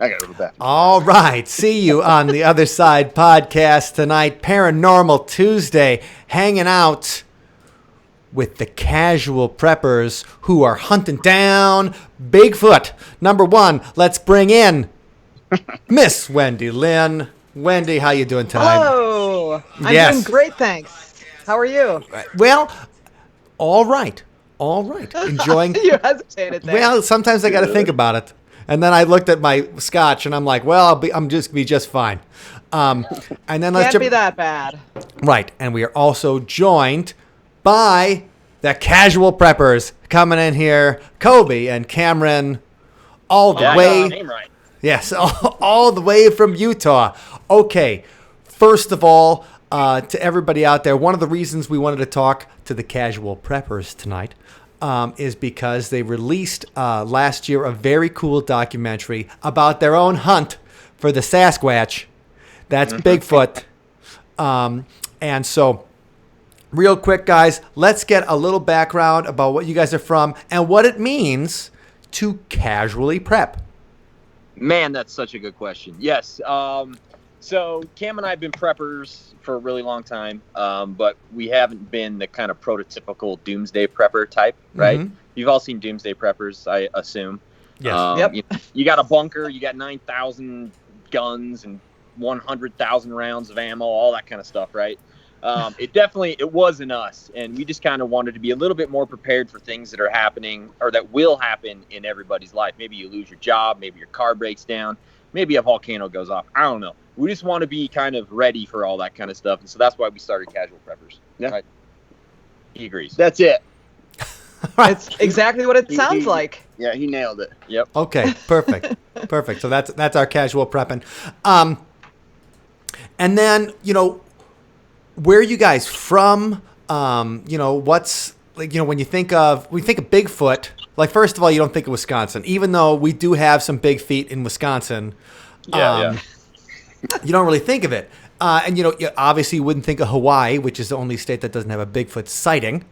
I gotta go to the bathroom. All right. See you on the other side podcast tonight. Paranormal Tuesday, hanging out with the casual preppers who are hunting down Bigfoot. Number one, let's bring in Miss Wendy Lynn. Wendy, how you doing tonight? Hello. I'm doing Yes. great, thanks. How are you? Well, all right. All right. Enjoying. You hesitated there. Well, sometimes I got to think about it. And then I looked at my scotch and I'm like, well, I'm just be just fine. And then let's Can't be that bad. Right. And we are also joined by the casual preppers coming in here, Kobe and Cameron, all the Yeah, I got way. the name right. Yes, all the way from Utah. Okay, first of all, to everybody out there, one of the reasons we wanted to talk to the casual preppers tonight is because they released last year a very cool documentary about their own hunt for the Sasquatch. That's Bigfoot. And so, real quick, guys, let's get a little background about what you guys are from and what it means to casually prep. Man, that's such a good question. Yes. So Cam and I have been preppers for a really long time, but we haven't been the kind of prototypical doomsday prepper type, right? Mhm. You've all seen doomsday preppers, I assume. Yes. Yep. You got a bunker, you got 9,000 guns and 100,000 rounds of ammo, all that kind of stuff, right? It wasn't us, and we just kind of wanted to be a little bit more prepared for things that are happening or that will happen in everybody's life. Maybe you lose your job, maybe your car breaks down, maybe a volcano goes off. I don't know. We just want to be kind of ready for all that kind of stuff, and so that's why we started Casual Preppers. Yeah. Right? He agrees. That's it. It's exactly what it sounds like. Yeah, he nailed it. Yep. Okay, perfect. Perfect. So that's our casual prepping. And then, where are you guys from? What's like, when you think of Bigfoot, like, first of all, you don't think of Wisconsin, even though we do have some big feet in Wisconsin. Yeah. You don't really think of it. And you obviously wouldn't think of Hawaii, which is the only state that doesn't have a Bigfoot sighting.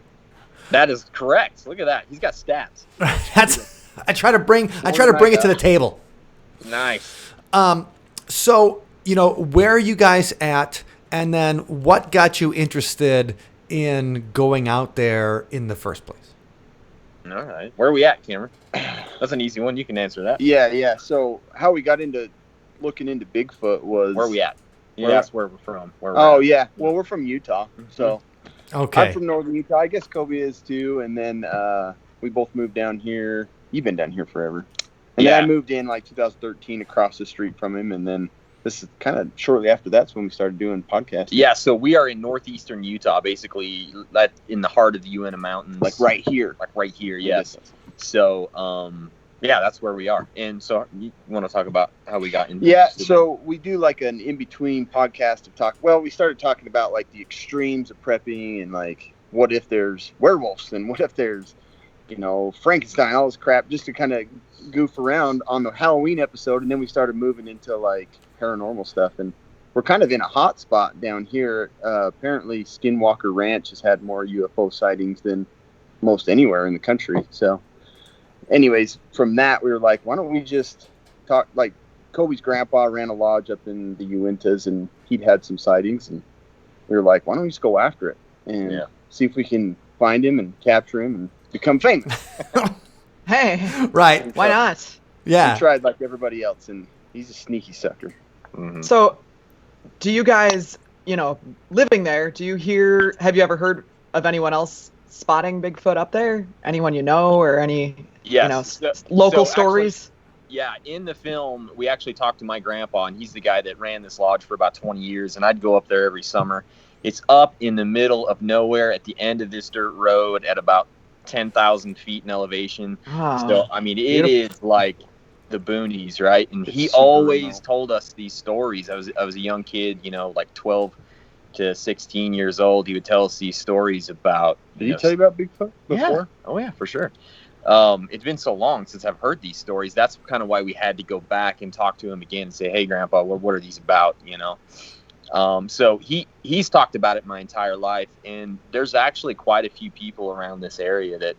That is correct. Look at that. He's got stats. I try to bring it to the table. Nice. So, where are you guys at? And then what got you interested in going out there in the first place? All right. Where are we at, Cameron? That's an easy one. You can answer that. Yeah. So how we got into looking into Bigfoot was Where are we at? Yeah, Where- that's where we're from. Yeah. Well, we're from Utah, so Okay. I'm from northern Utah. I guess Kobe is too. And then we both moved down here. You've been down here forever. And Yeah. then I moved in like 2013 across the street from him. And then this is kind of shortly after that's when we started doing podcasts. Yeah, so we are in northeastern Utah, basically in the heart of the Uinta Mountains. Like right here. Like right here, yes. So, yeah, that's where we are. And so you want to talk about how we got into Yeah, this? so we do like an in-between podcast of talk. Well, we started talking about like the extremes of prepping and like what if there's werewolves and what if there's, Frankenstein, all this crap, just to kind of goof around on the Halloween episode. And then we started moving into like paranormal stuff. And we're kind of in a hot spot down here. Apparently Skinwalker Ranch has had more UFO sightings than most anywhere in the country. So anyways, from that, we were like, why don't we just talk? Like, Kobe's grandpa ran a lodge up in the Uintas, and he'd had some sightings, and we were like, why don't we just go after it and see if we can find him and capture him and become famous? Hey, Right. why not? Yeah. He tried like everybody else, and he's a sneaky sucker. Mhm. So, do you guys, living there, have you ever heard of anyone else spotting Bigfoot up there? Anyone you know, or any, Yes. local So stories? Yeah, in the film, we actually talked to my grandpa, and he's the guy that ran this lodge for about 20 years, and I'd go up there every summer. It's up in the middle of nowhere at the end of this dirt road at about 10,000 feet in elevation. Oh, So, I mean, it beautiful. is like the boonies, right? And It's he super always remote. told us these stories. I was a young kid, like 12 to 16 years old. He would tell us these stories about. Did he tell you about Bigfoot before? Yeah. Oh yeah, for sure. It's been so long since I've heard these stories. That's kind of why we had to go back and talk to him again and say, "Hey, Grandpa, what are these about?" So he's talked about it my entire life, and there's actually quite a few people around this area that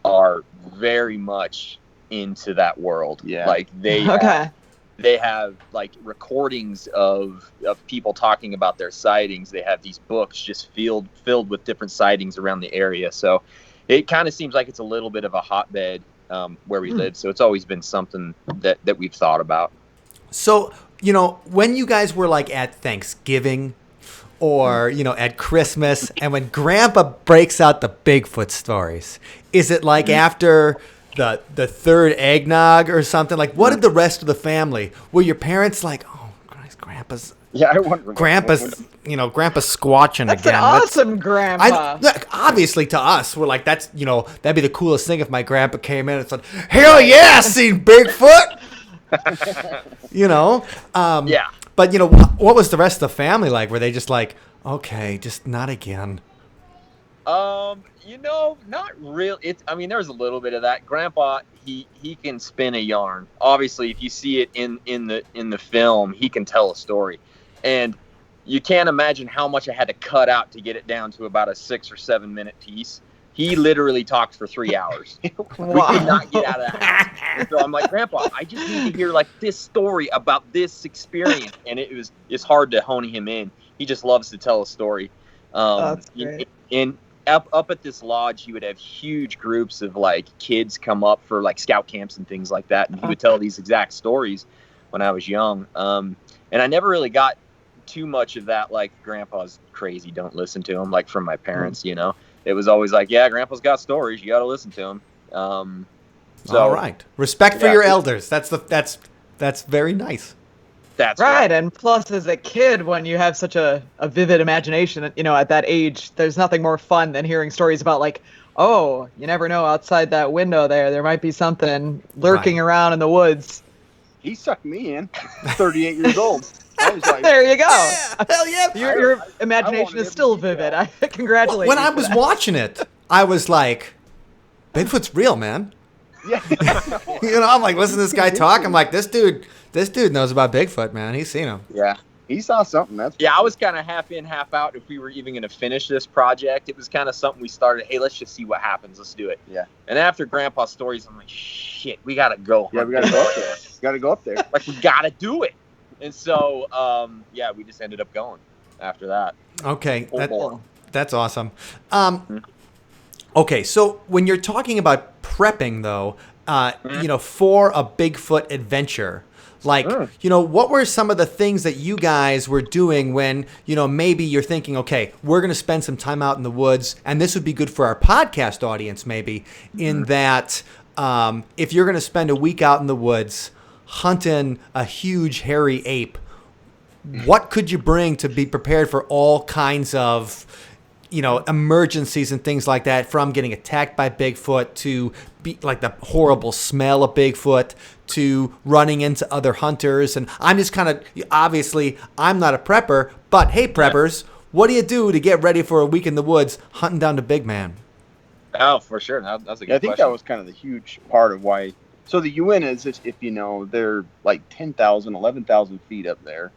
are very much into that world. Yeah. Like they Okay. they have like recordings of people talking about their sightings. They have these books just filled with different sightings around the area. So it kind of seems like it's a little bit of a hotbed where we live. So it's always been something that we've thought about. So, when you guys were like at Thanksgiving or, at Christmas, and when Grandpa breaks out the Bigfoot stories, is it like after the third eggnog or something? Like, what did the rest of the family, were your parents like, oh, Christ, Grandpa's squatching That's again? an awesome grandpa. Obviously, to us, we're like, that'd be the coolest thing if my grandpa came in and said, hell yeah, I seen Bigfoot. Yeah. But what was the rest of the family like? Were they just like, okay, just not again? Not real. There was a little bit of that. Grandpa, he can spin a yarn. Obviously, if you see it in the film, he can tell a story, and you can't imagine how much I had to cut out to get it down to about a 6 or 7 minute piece. He literally talked for 3 hours. Wow. We could not get out of the house. So I'm like, Grandpa, I just need to hear like this story about this experience. And it's hard to hone him in. He just loves to tell a story. That's great. Up at this lodge, he would have huge groups of like kids come up for like scout camps and things like that. And he would tell these exact stories when I was young. And I never really got too much of that, like, Grandpa's crazy, don't listen to him, like from my parents, It was always like, yeah, Grandpa's got stories, you got to listen to him. All right. Respect for your elders. That's very nice. That's right. And plus, as a kid, when you have such a vivid imagination, at that age, there's nothing more fun than hearing stories about like, oh, you never know, outside that window there might be something lurking around in the woods. He sucked me in. 38 years old. I was like, there you go. Yeah, hell yeah. Your imagination is still vivid. Congratulations. When I was watching it, I was like, Bigfoot's real, man. Yeah. I'm like, listen to this guy talk. I'm like, this dude knows about Bigfoot, man. He's seen him. Yeah. He saw something. I was kind of half in, half out if we were even going to finish this project. It was kind of something we started, hey, let's just see what happens. Let's do it. Yeah. And after Grandpa's stories, I'm like, shit, we got to go. Yeah, we got to go up there. Got to go up there. Like, we got to do it. And so, we just ended up going after that. Okay. That's awesome. Okay, so when you're talking about prepping, though, for a Bigfoot adventure, like, what were some of the things that you guys were doing when, maybe you're thinking, okay, we're going to spend some time out in the woods, and this would be good for our podcast audience, maybe, in that if you're going to spend a week out in the woods hunting a huge hairy ape, what could you bring to be prepared for all kinds of emergencies and things like that, from getting attacked by Bigfoot to like the horrible smell of Bigfoot to running into other hunters? And I'm just kind of, obviously, I'm not a prepper, but hey, preppers, what do you do to get ready for a week in the woods hunting down the big man? Oh, for sure. That's a good question. I think that was kind of the huge part of why. So the Uintas, if they're like 10,000, 11,000 feet up there.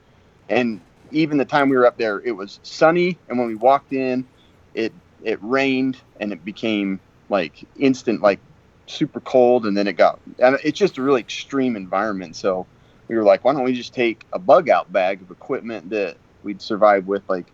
And even the time we were up there, it was sunny. And when we walked in, it rained and it became like instant, like super cold. And then it's just a really extreme environment. So we were like, why don't we just take a bug out bag of equipment that we'd survive with, like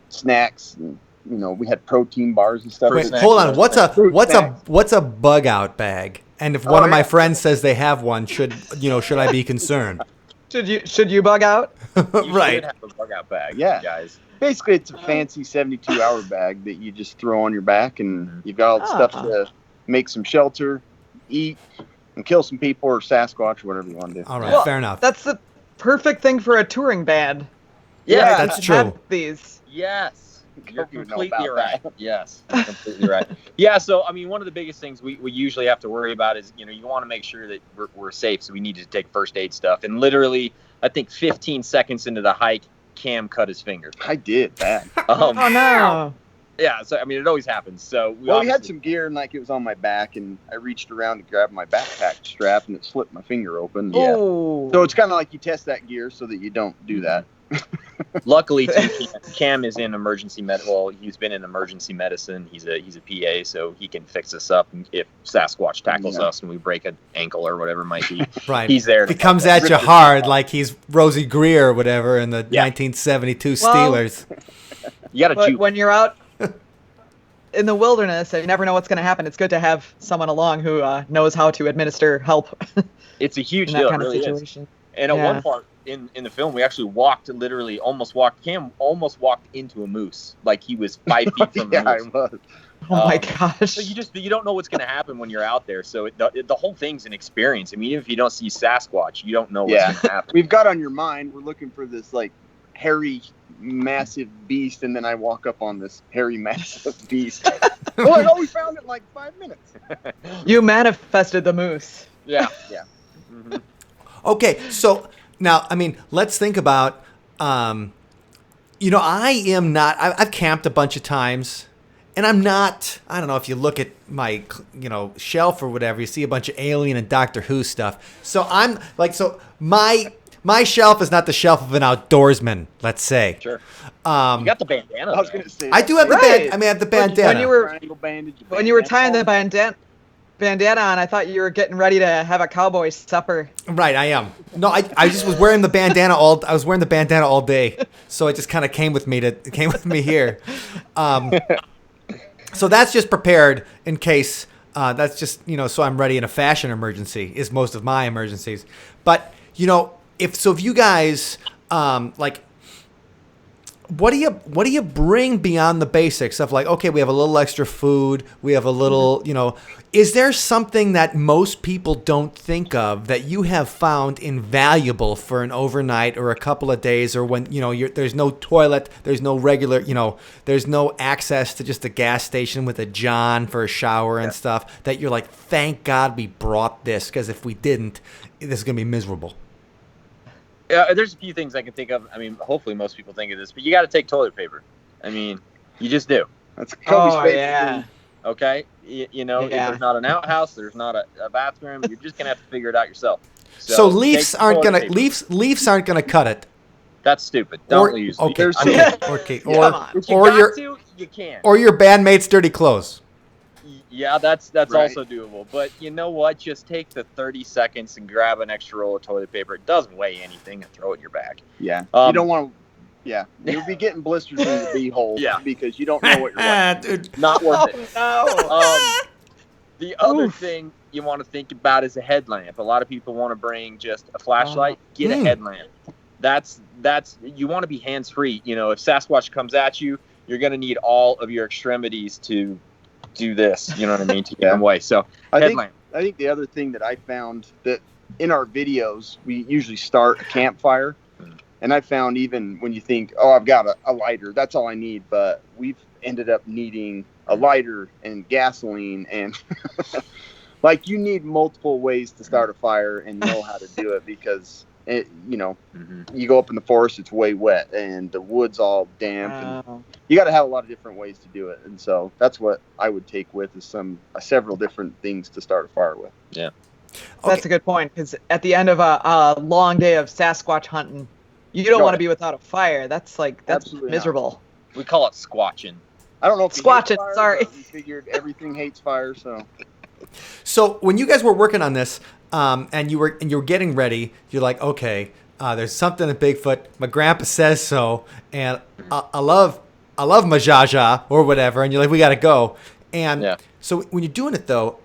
snacks and, we had protein bars and stuff. Wait, hold on. What's a bug out bag? And if one of my friends says they have one, should I be concerned? Should you bug out? Right. Should have a bug out bag, yeah, guys. Basically, it's a fancy 72-hour bag that you just throw on your back, and you've got all the stuff to make some shelter, eat, and kill some people or Sasquatch or whatever you want to do. All right, fair enough. That's the perfect thing for a touring band. Yeah, that's true. Have these. Yes. You're completely right. That. Yes, you're completely right. Yeah, so, one of the biggest things we usually have to worry about is, you want to make sure that we're safe, so we need to take first aid stuff. And literally, I think 15 seconds into the hike, Cam cut his finger. I did, bad. Oh, no. Yeah, so, it always happens. So we had some gear, and, like, it was on my back, and I reached around to grab my backpack strap, and it slipped my finger open. Oh. So it's kind of like you test that gear so that you don't do that. Luckily, too, Cam is in emergency Well, he's been in emergency medicine. He's a PA, so he can fix us up if Sasquatch tackles us and we break an ankle or whatever it might be. Right. He's there. He comes at you hard like he's Rosie Greer or whatever in the 1972 Steelers. You got to juke. When you're out in the wilderness, you never know what's going to happen. It's good to have someone along who knows how to administer help. It's a huge in that deal. kind It really of situation. is. And at one part in the film, we actually Cam almost walked into a moose. Like he was 5 feet from a moose. I was. Oh my gosh. So you don't know what's going to happen when you're out there. So the whole thing's an experience. I mean, even if you don't see Sasquatch, you don't know what's going to happen. We've got on your mind, we're looking for this like hairy, massive beast, and then I walk up on this hairy, massive beast. Oh, we found it in like 5 minutes. You manifested the moose. Yeah. Mm-hmm. Okay, so now, I mean, let's think about, I've camped a bunch of times, and I'm not, I don't know, if you look at my, shelf or whatever, you see a bunch of Alien and Doctor Who stuff. So I'm like, my shelf is not the shelf of an outdoorsman, let's say. Sure. You got the bandana. I was going to say I do have the I have the bandana. When you were tying the bandana on, I thought you were getting ready to have a cowboy supper. Right, I am. No, I just was wearing the bandana all day, so it just kind of came with me here. So that's just prepared in case. That's just so I'm ready in a fashion emergency is most of my emergencies. But if you guys what do you bring beyond the basics of like, okay, we have a little extra food, we have a little, is there something that most people don't think of that you have found invaluable for an overnight or a couple of days, or when there's no toilet, there's no regular, there's no access to just a gas station with a John for a shower and stuff, that you're like, thank God we brought this, because if we didn't, this is gonna be miserable. Yeah, there's a few things I can think of. I mean, hopefully most people think of this, but you got to take toilet paper. I mean, you just do. That's Kobe's favorite yeah. Okay? If there's not an outhouse, there's not a bathroom, you're just going to have to figure it out yourself. So Leafs aren't gonna cut it. That's stupid. Don't use Leafs. Okay. You can. Or your bandmate's dirty clothes. Yeah, that's Right. also doable. But you know what? Just take the 30 seconds and grab an extra roll of toilet paper. It doesn't weigh anything, and throw it in your bag. Yeah. You don't want to. Yeah. You'll be getting blisters in the beehole because you don't know what you're watching. Dude. Not worth it. No. The other thing you want to think about is a headlamp. A lot of people want to bring just a flashlight. Get a headlamp. That's you want to be hands-free. If Sasquatch comes at you, you're going to need all of your extremities to do this, you know what I mean, to get them away. So I headlamp. think the other thing that I found that in our videos, we usually start a campfire. And I found even when you think, oh, I've got a lighter, that's all I need. But we've ended up needing a lighter and gasoline. And like you need multiple ways to start a fire and know how to do it, because you go up in the forest, it's way wet and the wood's all damp. And you got to have a lot of different ways to do it. And so that's what I would take with is several different things to start a fire with. Yeah. That's a good point, because at the end of a long day of Sasquatch hunting, you don't want to be without a fire. That's Absolutely miserable. not. We call it squatching. I don't know if Squatching, fire, sorry. We figured everything hates fire, so. So when you guys were working on this, and you were getting ready, you're like, okay, there's something in Bigfoot. My grandpa says so, and I love my Jaja or whatever, and you're like, we got to go. And so when you're doing it though,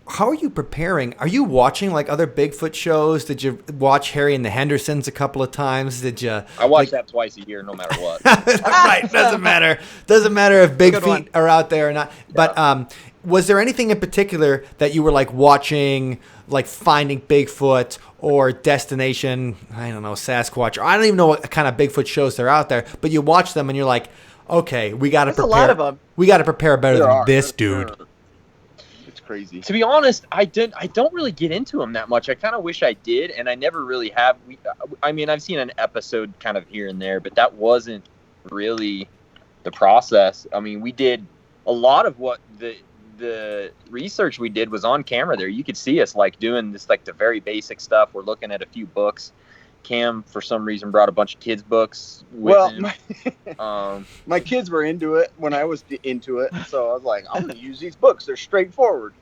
how are you preparing? Are you watching like other Bigfoot shows? Did you watch Harry and the Hendersons a couple of times? Did you? I watch that twice a year, no matter what. Right, doesn't matter. Doesn't matter if Big Feet are out there or not. But was there anything in particular that you were like watching, like Finding Bigfoot or Destination, I don't know, Sasquatch, or I don't even know what kind of Bigfoot shows they're out there, but you watch them and you're like, okay, we got to prepare. There's a lot of them. We got to prepare better than this dude. It's crazy. To be honest, I don't really get into them that much. I kind of wish I did, and I never really have. I mean, I've seen an episode kind of here and there, but that wasn't really the process. I mean, we did a lot of what the research we did was on camera there. You could see us like doing this, like the very basic stuff. We're looking at a few books, Cam, for some reason, brought a bunch of kids' books with Well, him. my kids were into it when I was into it, so I was like, I'm going to use these books. They're straightforward.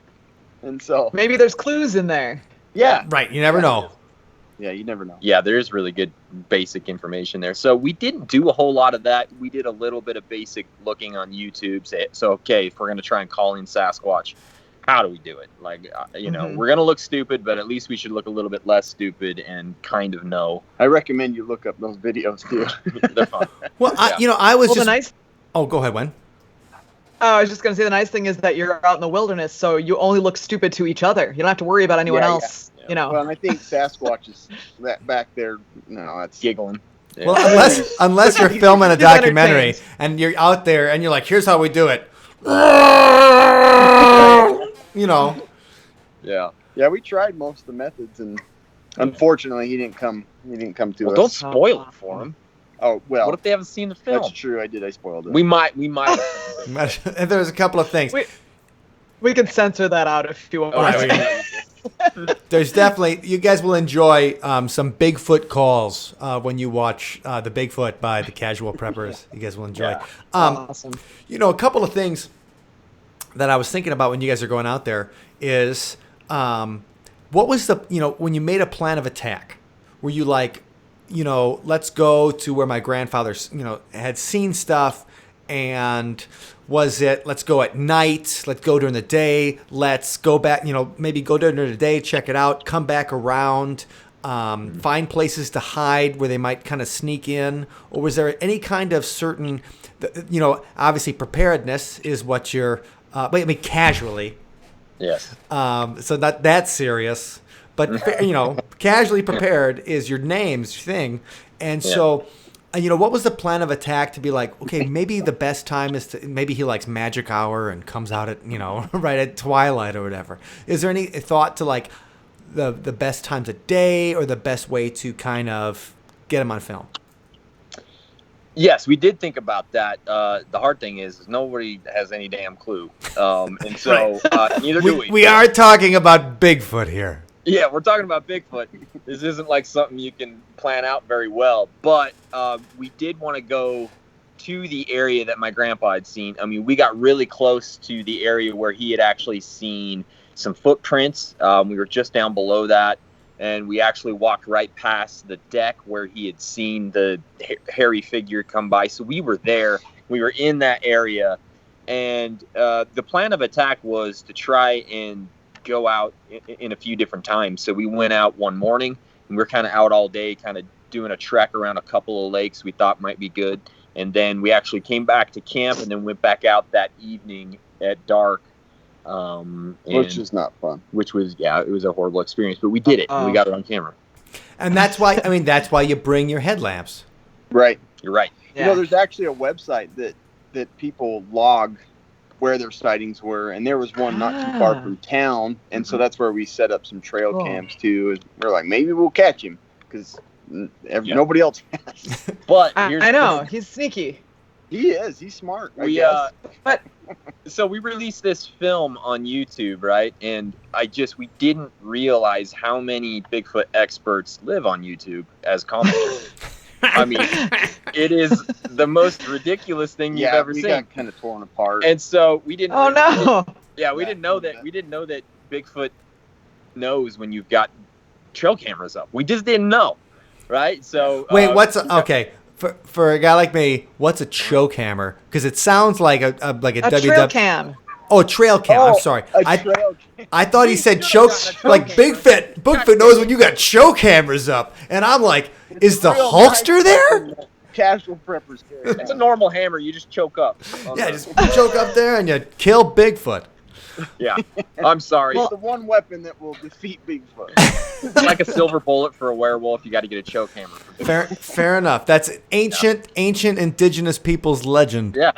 And so, Maybe there's clues in there. yeah. Right. You never know. Yeah, you never know. Yeah, there is really good basic information there. So we didn't do a whole lot of that. We did a little bit of basic looking on YouTube. So, okay, if we're going to try and call in Sasquatch, how do we do it? Like, we're going to look stupid, but at least we should look a little bit less stupid and kind of know. I recommend you look up those videos, too. They're fun. Well, Yeah. I was Well, just. the nice. Oh, go ahead, Wen. Oh, I was just gonna say the nice thing is that you're out in the wilderness, so you only look stupid to each other. You don't have to worry about anyone Yeah, else. yeah. You know. Well, and I think Sasquatch is that back there. No, that's Giggling. Yeah. Well, unless you're filming a He's documentary entertained. and you're out there and you're like, here's how we do it. Yeah. Yeah, we tried most of the methods, and unfortunately, he didn't come to Well, us. don't spoil it for them. Oh well, What if they haven't seen the film? that's true. I spoiled it. We might. There's a couple of things. We can censor that out if you want. There's definitely, you guys will enjoy some Bigfoot calls when you watch the Bigfoot by the Casual Preppers. You guys will enjoy. Yeah. Awesome. A couple of things that I was thinking about when you guys are going out there is what was the, when you made a plan of attack, were you like, let's go to where my grandfather, had seen stuff, and was it, let's go at night, let's go during the day, let's go back, maybe go during the day, check it out, come back around, find places to hide where they might kind of sneak in? Or was there any kind of certain, obviously preparedness is what you're, casually. Yes. So not that serious, but casually prepared is your name's thing. And so, what was the plan of attack to be like, okay, maybe the best time is to, maybe he likes magic hour and comes out at, right at twilight or whatever. Is there any thought to like the best times of day or the best way to kind of get him on film? Yes, we did think about that. The hard thing is nobody has any damn clue. And so neither do we. We are talking about Bigfoot here. Yeah, we're talking about Bigfoot. This isn't like something you can plan out very well. But we did want to go to the area that my grandpa had seen. I mean, we got really close to the area where he had actually seen some footprints. We were just down below that. And we actually walked right past the deck where he had seen the hairy figure come by. So we were there. We were in that area. And the plan of attack was to try and go out in a few different times. So we went out one morning, and we were kind of out all day, kind of doing a trek around a couple of lakes we thought might be good. And then we actually came back to camp and then went back out that evening at dark. Which is not fun. Which was, it was a horrible experience, but we did it and we got it on camera. And that's why you bring your headlamps. Right. You're right. Yeah. There's actually a website that people log where their sightings were, and there was one not too far from town, and so that's where we set up some trail cams too. And we're like, maybe we'll catch him because nobody else has. But I know he's sneaky. He is. He's smart. I guess. But so we released this film on YouTube, right? And we didn't realize how many Bigfoot experts live on YouTube as commenters. I mean, it is the most ridiculous thing you've ever we seen. got kind of torn apart. And so we didn't. oh no! We didn't know that. We didn't know that Bigfoot knows when you've got trail cameras up. We just didn't know, right? So wait, okay? For a guy like me, what's a choke hammer? Because it sounds like a trail cam. Oh, trail cam. I'm sorry. Trail cam. I thought he said choke. Like Bigfoot knows when you got choke hammers up, and I'm like, is the Hulkster there? Casual preppers carry. It's a normal hammer. You just choke up. Yeah, just choke up there and you kill Bigfoot. Yeah. I'm sorry. It's the one weapon that will defeat Bigfoot. It's like a silver bullet for a werewolf. You got to get a choke hammer. Fair enough. That's ancient indigenous people's legend. Yeah.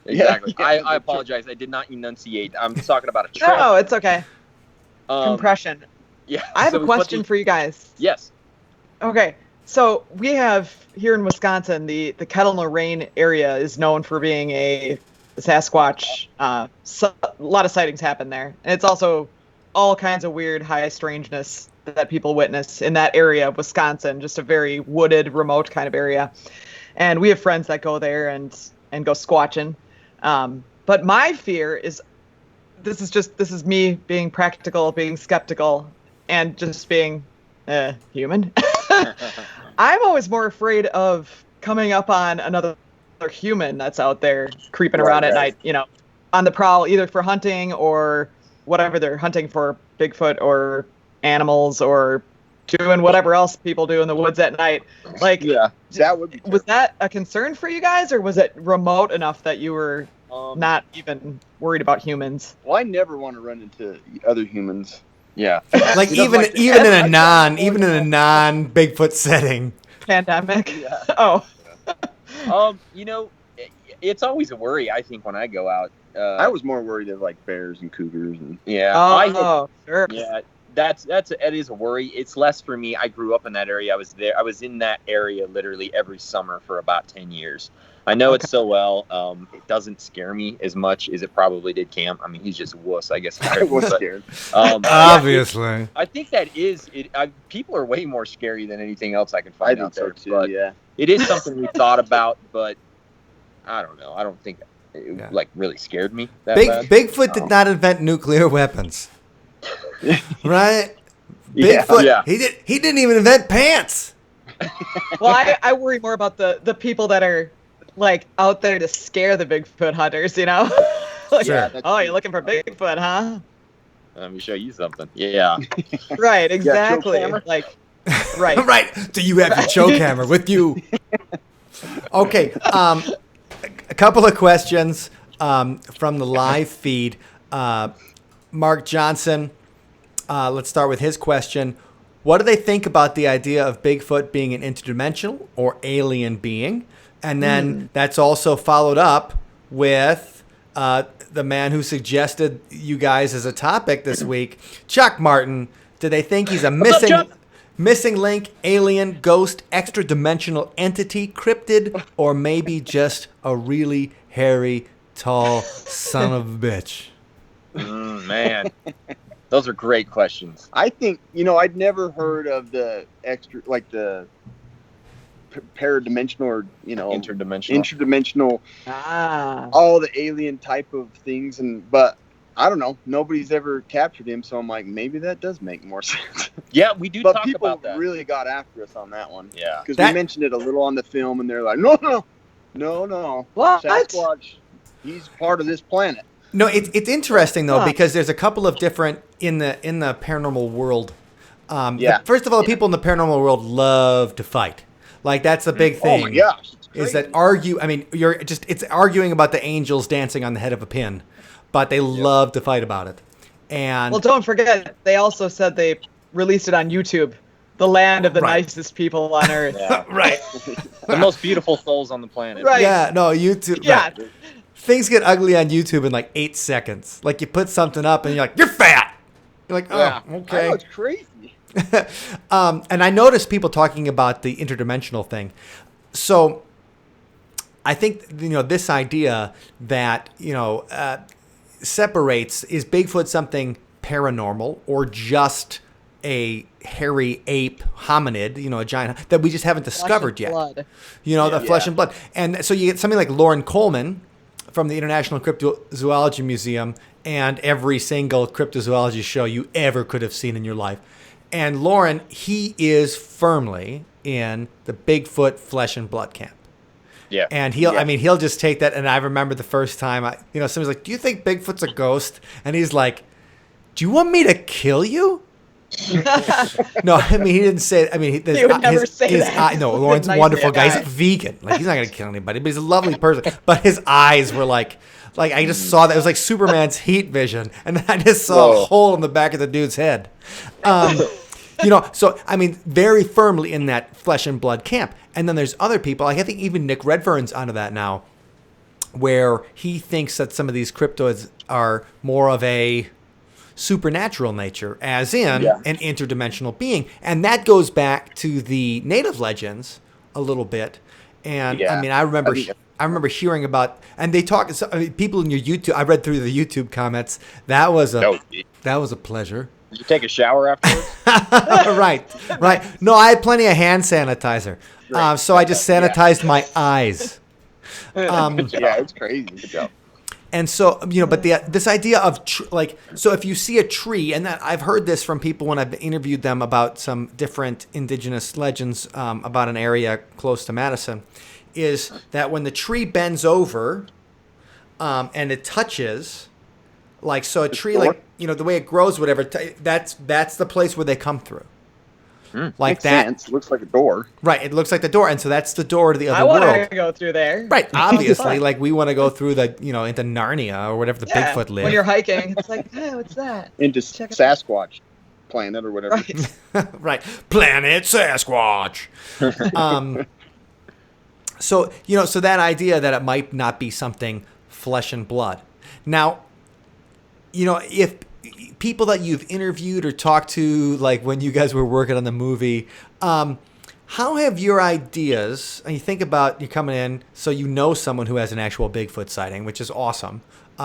Exactly. Yeah. I apologize. I did not enunciate. I'm talking about a trail. No, it's okay. Compression. Yeah. I have a question for you guys. Yes. Okay, so we have here in Wisconsin, the Kettle Moraine area is known for being a Sasquatch. A lot of sightings happen there, and it's also all kinds of weird, high strangeness that people witness in that area of Wisconsin, just a very wooded, remote kind of area. And we have friends that go there and go squatching. But my fear is, this is me being practical, being skeptical, and just being human. I'm always more afraid of coming up on another human that's out there creeping around at night, on the prowl, either for hunting or whatever they're hunting for, Bigfoot or animals or doing whatever else people do in the woods at night. Like, that would be terrible. Was that a concern for you guys, or was it remote enough that you were not even worried about humans? Well, I never want to run into other humans. Yeah. Like even in a non Bigfoot setting. Pandemic. Yeah. Oh. It's always a worry, I think, when I go out. I was more worried of like bears and cougars and Sure. Yeah, that is a worry. It's less for me. I grew up in that area. I was in that area literally every summer for about 10 years. I know it so well. It doesn't scare me as much as it probably did Cam. I mean, he's just a wuss, I guess. I was scared. Obviously. I think that is it. People are way more scary than anything else I can find out there. So too, but yeah. It is something we thought about, but I don't know. I don't think it really scared me that bad. Bigfoot did not invent nuclear weapons. Right? Bigfoot, Yeah. He didn't even invent pants. Well, I worry more about the people that are like out there to scare the Bigfoot hunters, Like, Sure. oh, you're looking for Bigfoot, huh? Let me show you something. Yeah. Right, exactly. camera? Like, right. Right. Do you have your choke hammer with you? Okay. A couple of questions from the live feed. Mark Johnson, let's start with his question. What do they think about the idea of Bigfoot being an interdimensional or alien being? And then that's also followed up with the man who suggested you guys as a topic this week, Chuck Martin. Do they think he's a missing link, alien, ghost, extra-dimensional entity, cryptid, or maybe just a really hairy, tall son of a bitch? Man, those are great questions. I think, I'd never heard of the extra, like the paradimensional or, interdimensional, all the alien type of things. But I don't know. Nobody's ever captured him. So I'm like, maybe that does make more sense. Yeah, we do but talk people about that. really got after us on that one. Yeah. Because we mentioned it a little on the film and they're like, no. What? Sasquatch, he's part of this planet. No, it's interesting though because there's a couple of different in the paranormal world. First of all, people in the paranormal world love to fight. Like that's the big thing. Oh my gosh! Is that argue? I mean, it's arguing about the angels dancing on the head of a pin, but they love to fight about it. And well, don't forget they also said they released it on YouTube, the land of the nicest people on earth. Right. The most beautiful souls on the planet. Right. Yeah. No, YouTube. Yeah. Right. Things get ugly on YouTube in like 8 seconds. Like you put something up and you're like, you're fat. You're like, oh, okay. I know, it's crazy. And I noticed people talking about the interdimensional thing. So I think, this idea that, separates, is Bigfoot something paranormal or just a hairy ape hominid, a giant, that we just haven't discovered yet. Blood. The flesh and blood. And so you get something like Lauren Coleman from the International Cryptozoology Museum and every single cryptozoology show you ever could have seen in your life. And Lauren, he is firmly in the Bigfoot flesh and blood camp. Yeah. And he'll just take that. And I remember the first time, somebody's like, do you think Bigfoot's a ghost? And he's like, do you want me to kill you? No, I mean, he didn't say it. I mean, he would never say that. No, Lauren's a wonderful guy. He's a vegan. Like, he's not going to kill anybody, but he's a lovely person. But his eyes were like I just saw that. It was like Superman's heat vision. And I just saw a hole in the back of the dude's head. So, I mean, very firmly in that flesh and blood camp. And then there's other people, like I think even Nick Redfern's onto that now, where he thinks that some of these cryptids are more of a supernatural nature, as in an interdimensional being. And that goes back to the native legends a little bit. And I mean, I remember hearing about, and they talk, people in your YouTube, I read through the YouTube comments. That was a pleasure. Did you take a shower afterwards? right. No, I had plenty of hand sanitizer. So I just sanitized my eyes. Yeah, it's crazy. Good job. And so, but this idea of so if you see a tree, and that I've heard this from people when I've interviewed them about some different indigenous legends about an area close to Madison, is that when the tree bends over and it touches, like, so a tree, like, the way it grows, whatever, that's the place where they come through. Like Makes that. sense. Looks like a door. Right. It looks like the door. And so that's the door to the other I world. want to go through there. Right. Obviously, like we want to go through the, into Narnia or whatever the Bigfoot lives. When you're hiking, it's like, hey, what's that? Into Sasquatch planet or whatever. Right. Right. Planet Sasquatch. So, so that idea that it might not be something flesh and blood. Now, if people that you've interviewed or talked to, like when you guys were working on the movie, how have your ideas, and you think about you coming in, so someone who has an actual Bigfoot sighting, which is awesome,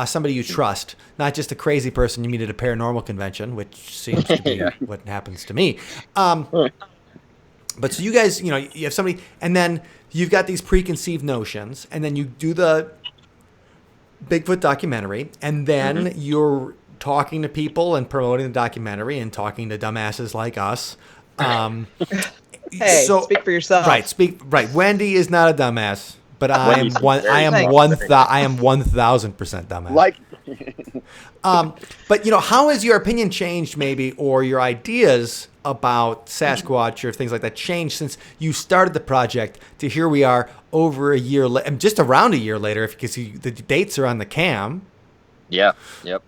somebody you trust, not just a crazy person you meet at a paranormal convention, which seems to be what happens to me. But so you guys, you have somebody, and then you've got these preconceived notions, and then you do the Bigfoot documentary, and then you're talking to people and promoting the documentary and talking to dumbasses like us. Hey, speak for yourself. Right. Wendy is not a dumbass, but I am 1,000% dumbass. Like, but how has your opinion changed, maybe, or your ideas about Sasquatch or things like that changed since you started the project to here we are over a year later, just around a year later, because the dates are on the cam. Yeah. Yep.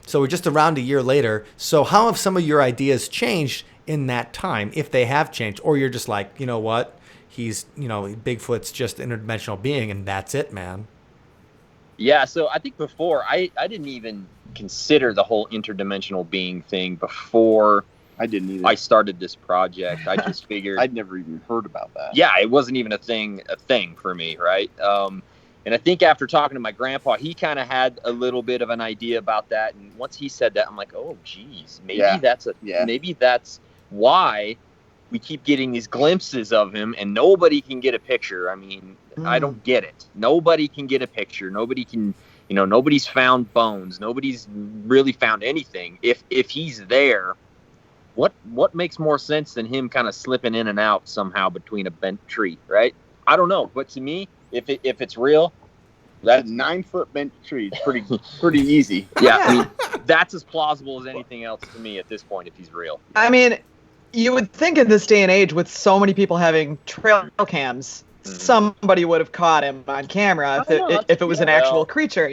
So we're just around a year later. So how have some of your ideas changed in that time, if they have changed, or you're just like, you know what, he's, Bigfoot's just an interdimensional being, and that's it, man. Yeah. So I think before I didn't even consider the whole interdimensional being thing before I didn't either. I started this project. I just figured I'd never even heard about that. Yeah, it wasn't even a thing for me, right? And I think after talking to my grandpa, he kind of had a little bit of an idea about that. And once he said that, I'm like, oh, geez, maybe that's why we keep getting these glimpses of him and nobody can get a picture. I mean, I don't get it. Nobody can get a picture. Nobody can, nobody's found bones. Nobody's really found anything. If he's there, what makes more sense than him kind of slipping in and out somehow between a bent tree, right? I don't know, but to me, if it's real, that's a 9-foot bent tree. It's pretty easy. Yeah, I mean, that's as plausible as anything else to me at this point. If he's real, I mean, you would think in this day and age, with so many people having trail cams, somebody would have caught him on camera if it was an actual creature,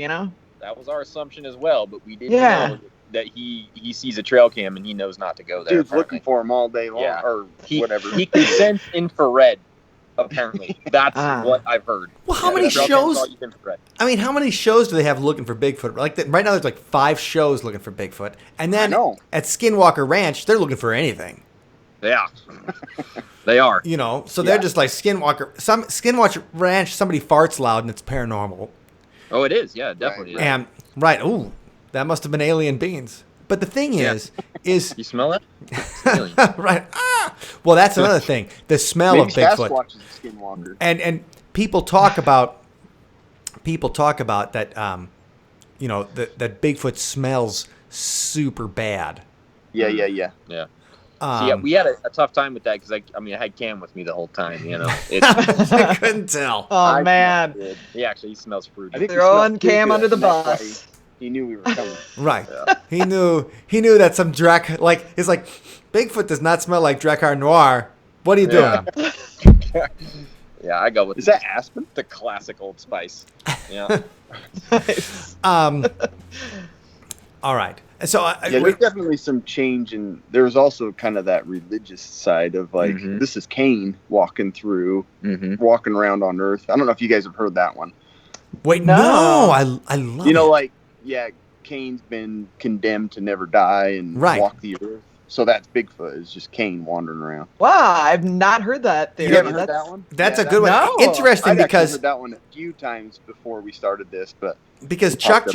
That was our assumption as well, but we didn't know that he sees a trail cam and he knows not to go there. Dude's looking for him all day long, or whatever. He can sense infrared. Apparently, that's what I've heard. Well, how many shows? I mean, how many shows do they have looking for Bigfoot? Like right now, there's like 5 shows looking for Bigfoot, and then at Skinwalker Ranch, they're looking for anything. Yeah, they are. So they're just like Skinwalker Ranch. Somebody farts loud, and it's paranormal. Oh, it is. Yeah, definitely. And ooh, that must have been alien beings. But the thing is you smell it? Right. Well, that's another thing. The smell of Bigfoot. Sasquatch is a skinwalker. And people talk about that. That Bigfoot smells super bad. Yeah. We had a tough time with that because I had Cam with me the whole time. I couldn't tell. Oh man. He smells fruity. Throwing Cam under the bus. He knew we were coming. Right. Yeah. He knew that some it's like Bigfoot does not smell like Drakkar Noir. What are you doing? Yeah, I go with. Is that Aspen? The classic Old Spice. Yeah. All right. So there's definitely some change, and there's also kind of that religious side of like this is Cain walking around on Earth. I don't know if you guys have heard that one. Wait, no, I love it. Like Cain's been condemned to never die and walk the earth. So that's Bigfoot. Is just Cain wandering around. Wow, I've not heard that theory. You haven't heard that one? That's a good one. No. Interesting I've because heard that one a few times before we started this, but because Chuck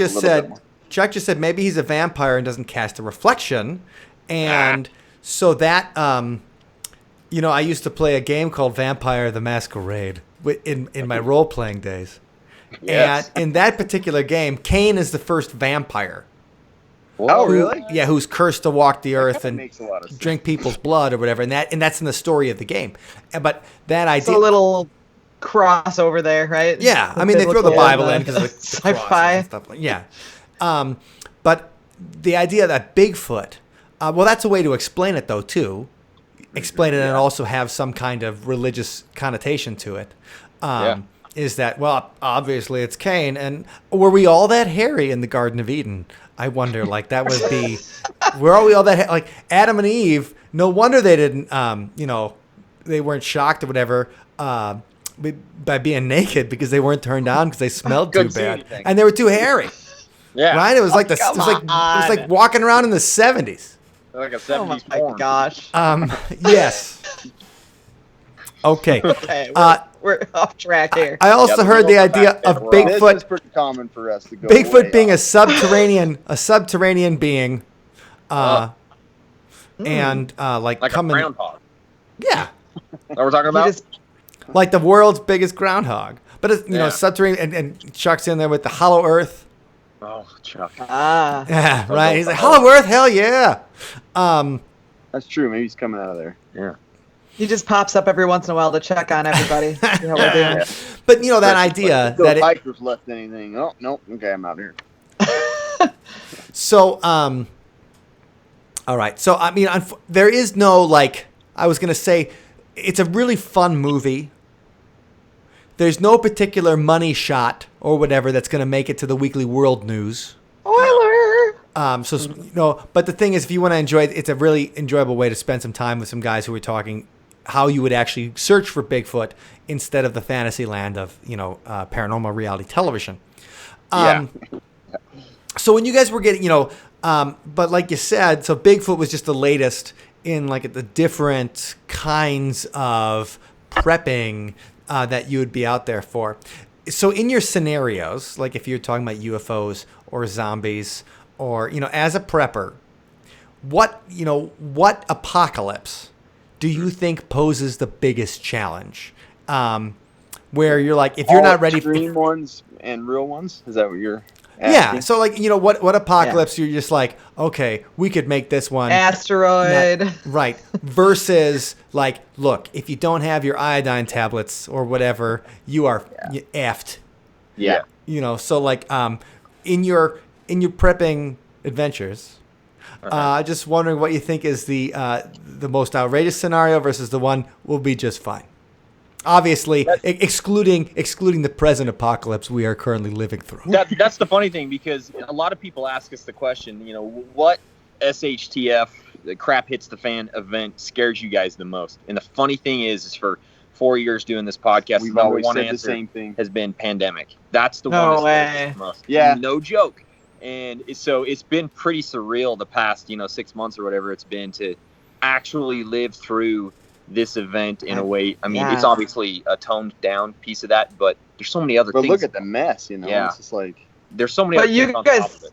Chuck just said maybe he's a vampire and doesn't cast a reflection, and so that I used to play a game called Vampire the Masquerade in my role playing days. Yes. And in that particular game, Cain is the first vampire. Oh, really? Yeah, who's cursed to walk the earth and makes a lot of sense. drink people's blood or whatever, and that's in the story of the game. But that It's idea, a little crossover there, right? yeah, I The mean they throw the biblical Bible in and because of the sci-fi. crosses and stuff. Yeah, but the idea that Bigfoot, well, that's a way to explain it though too. Explain it and also have some kind of religious connotation to it. Is that, well, obviously it's Cain, and were we all that hairy in the Garden of Eden? I wonder, like, that would be, were we all that, like, Adam and Eve, no wonder they didn't, they weren't shocked or whatever by being naked because they weren't turned on because they smelled too bad. And they were too hairy. Yeah. Right? It was like it was like walking around in the 70s. Like a 70s Oh my porn. gosh. Yes. Okay. Okay, we're off track here. I also Yeah, heard the idea of we're off. This Bigfoot is pretty common for us to go. Bigfoot way being a off. subterranean being, and like Like coming, a groundhog. yeah, That we're talking He about? just- like the world's biggest groundhog. But it's, Yeah. subterranean, and Chuck's in there with the hollow Earth. Oh, Chuck. Yeah, right. He's like hollow Earth, hell yeah. That's true. Maybe he's coming out of there. Yeah. he just pops up every once in a while to check on everybody. See how we're doing. Yeah. But that idea Like, that if Hiker's left anything. Oh no. Okay, I'm out here. So, all right. So, I mean, there is no, like, I was going to say, it's a really fun movie. There's no particular money shot or whatever that's going to make it to the Weekly World News. Spoiler! But the thing is, if you want to enjoy it, it's a really enjoyable way to spend some time with some guys who are talking how you would actually search for Bigfoot instead of the fantasy land of, paranormal reality television. So when you guys were getting, but like you said, so Bigfoot was just the latest in like the different kinds of prepping that you would be out there for. So in your scenarios, like if you're talking about UFOs or zombies or, as a prepper, what apocalypse do you think poses the biggest challenge? Where you're like, if you're not ready for extreme ones and real ones, is that what you're asking? Yeah, so like what apocalypse you're just like, okay, we could make this one Asteroid. right versus like, look, if you don't have your iodine tablets or whatever, you are effed. Yeah. So like in your prepping adventures, just wondering what you think is the most outrageous scenario versus the one will be just fine. Obviously, excluding the present apocalypse we are currently living through. That's the funny thing, because a lot of people ask us the question, what SHTF, the crap hits the fan event scares you guys the most? And the funny thing is for 4 years doing this podcast, We've the number always one said the answer same thing. has been pandemic. That's the No one that scares us way. the most. Yeah. No joke. And so it's been pretty surreal the past, 6 months or whatever it's been to actually live through this event in a way. I mean, Yeah. it's obviously a toned down piece of that, but there's so many other But things. look at the mess, Yeah. It's just like, There's so many But other you things on guys- top of it.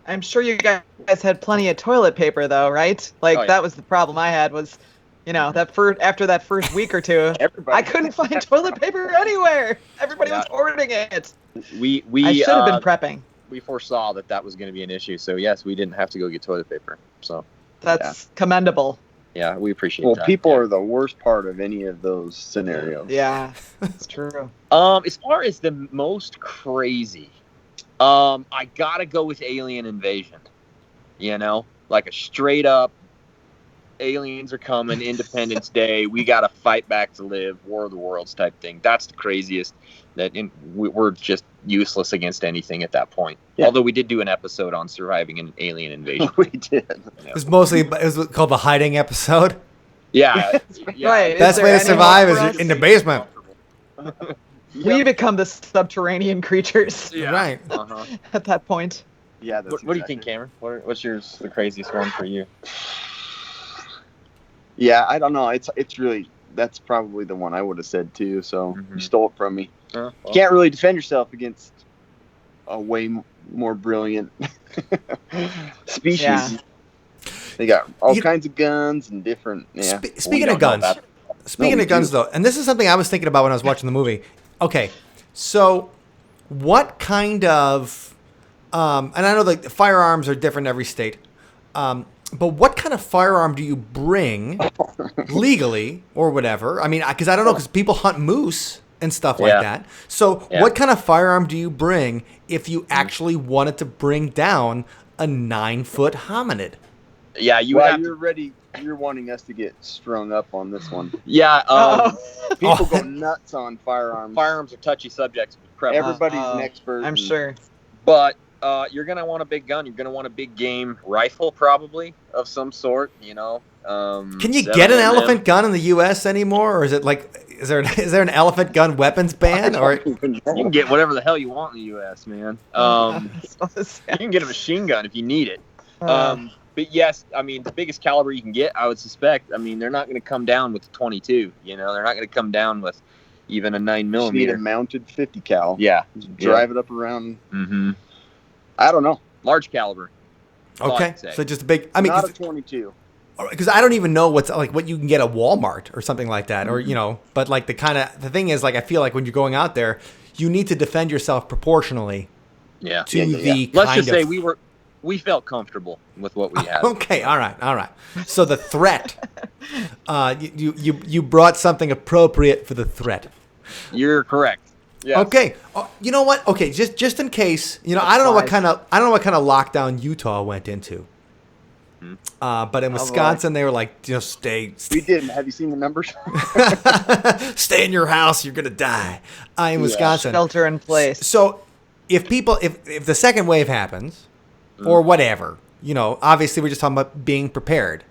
I'm sure you guys had plenty of toilet paper, though, right? Like, Oh, yeah. that was the problem I had was, after that first week or two, everybody. I couldn't find toilet paper anywhere. Everybody was hoarding it. We I should have been prepping. we foresaw that was going to be an issue. So yes, we didn't have to go get toilet paper. So That's commendable. yeah, we appreciate Well, that. people Yeah. are the worst part of any of those scenarios. Yeah, it's true. As far as the most crazy, I gotta go with alien invasion. Like a straight up aliens are coming, Independence Day, we gotta fight back to live, War of the Worlds type thing. That's the craziest. We're just useless against anything at that point. Yeah. Although we did do an episode on surviving an alien invasion. We did. It was called the hiding episode. Yeah, yeah. Right. Is Best there way to any survive hope is for us? in the basement. We become the subterranean creatures Yeah. Right. Uh-huh. at that point. Yeah. That's What do you think, Cameron? What's yours? The craziest one for you? Yeah, I don't know. It's really, that's probably the one I would have said too. So Mhm. you stole it from me. Well, You can't really defend yourself against a way more brilliant species. Yeah. They got all kinds of guns and different. Yeah. Speaking of guns, though, and this is something I was thinking about when I was watching the movie. Okay, so what kind of, and I know like firearms are different in every state, but what kind of firearm do you bring legally or whatever? I mean, because I don't know, because people hunt moose and stuff like that. So what kind of firearm do you bring if you actually wanted to bring down a 9-foot hominid? Yeah, you're ready. You're wanting us to get strung up on this one. Yeah, people go nuts on firearms. Firearms are touchy subjects. Everybody's an expert. I'm sure. But you're going to want a big gun. You're going to want a big game rifle, probably, of some sort, you know. Can you get an elephant gun in the U.S. anymore? Or is it like, is there an elephant gun weapons ban? Or you can get whatever the hell you want in the U.S., man. You can get a machine gun if you need it. But yes, I mean, the biggest caliber you can get, I would suspect, I mean, they're not going to come down with the 22, you know, they're not going to come down with even a 9mm. You need a mounted 50 cal. Yeah. Drive it up around. Mm-hmm. I don't know. Large caliber. Okay. So just a big, I mean, not a 22. Because I don't even know what's like what you can get at Walmart or something like that, or, you know, but like the thing is, like, I feel like when you're going out there, you need to defend yourself proportionally. Yeah. Let's just say we felt comfortable with what we had. Okay, all right. So the threat, you brought something appropriate for the threat. You're correct. Yes. Okay. You know what? Okay, just in case, you know, I don't know what kind of lockdown Utah went into. But in Wisconsin, they were like, just stay. We didn't. Have you seen the numbers? Stay in your house. You're gonna die. In Wisconsin, shelter in place. So if the second wave happens, or whatever, you know, obviously we're just talking about being prepared.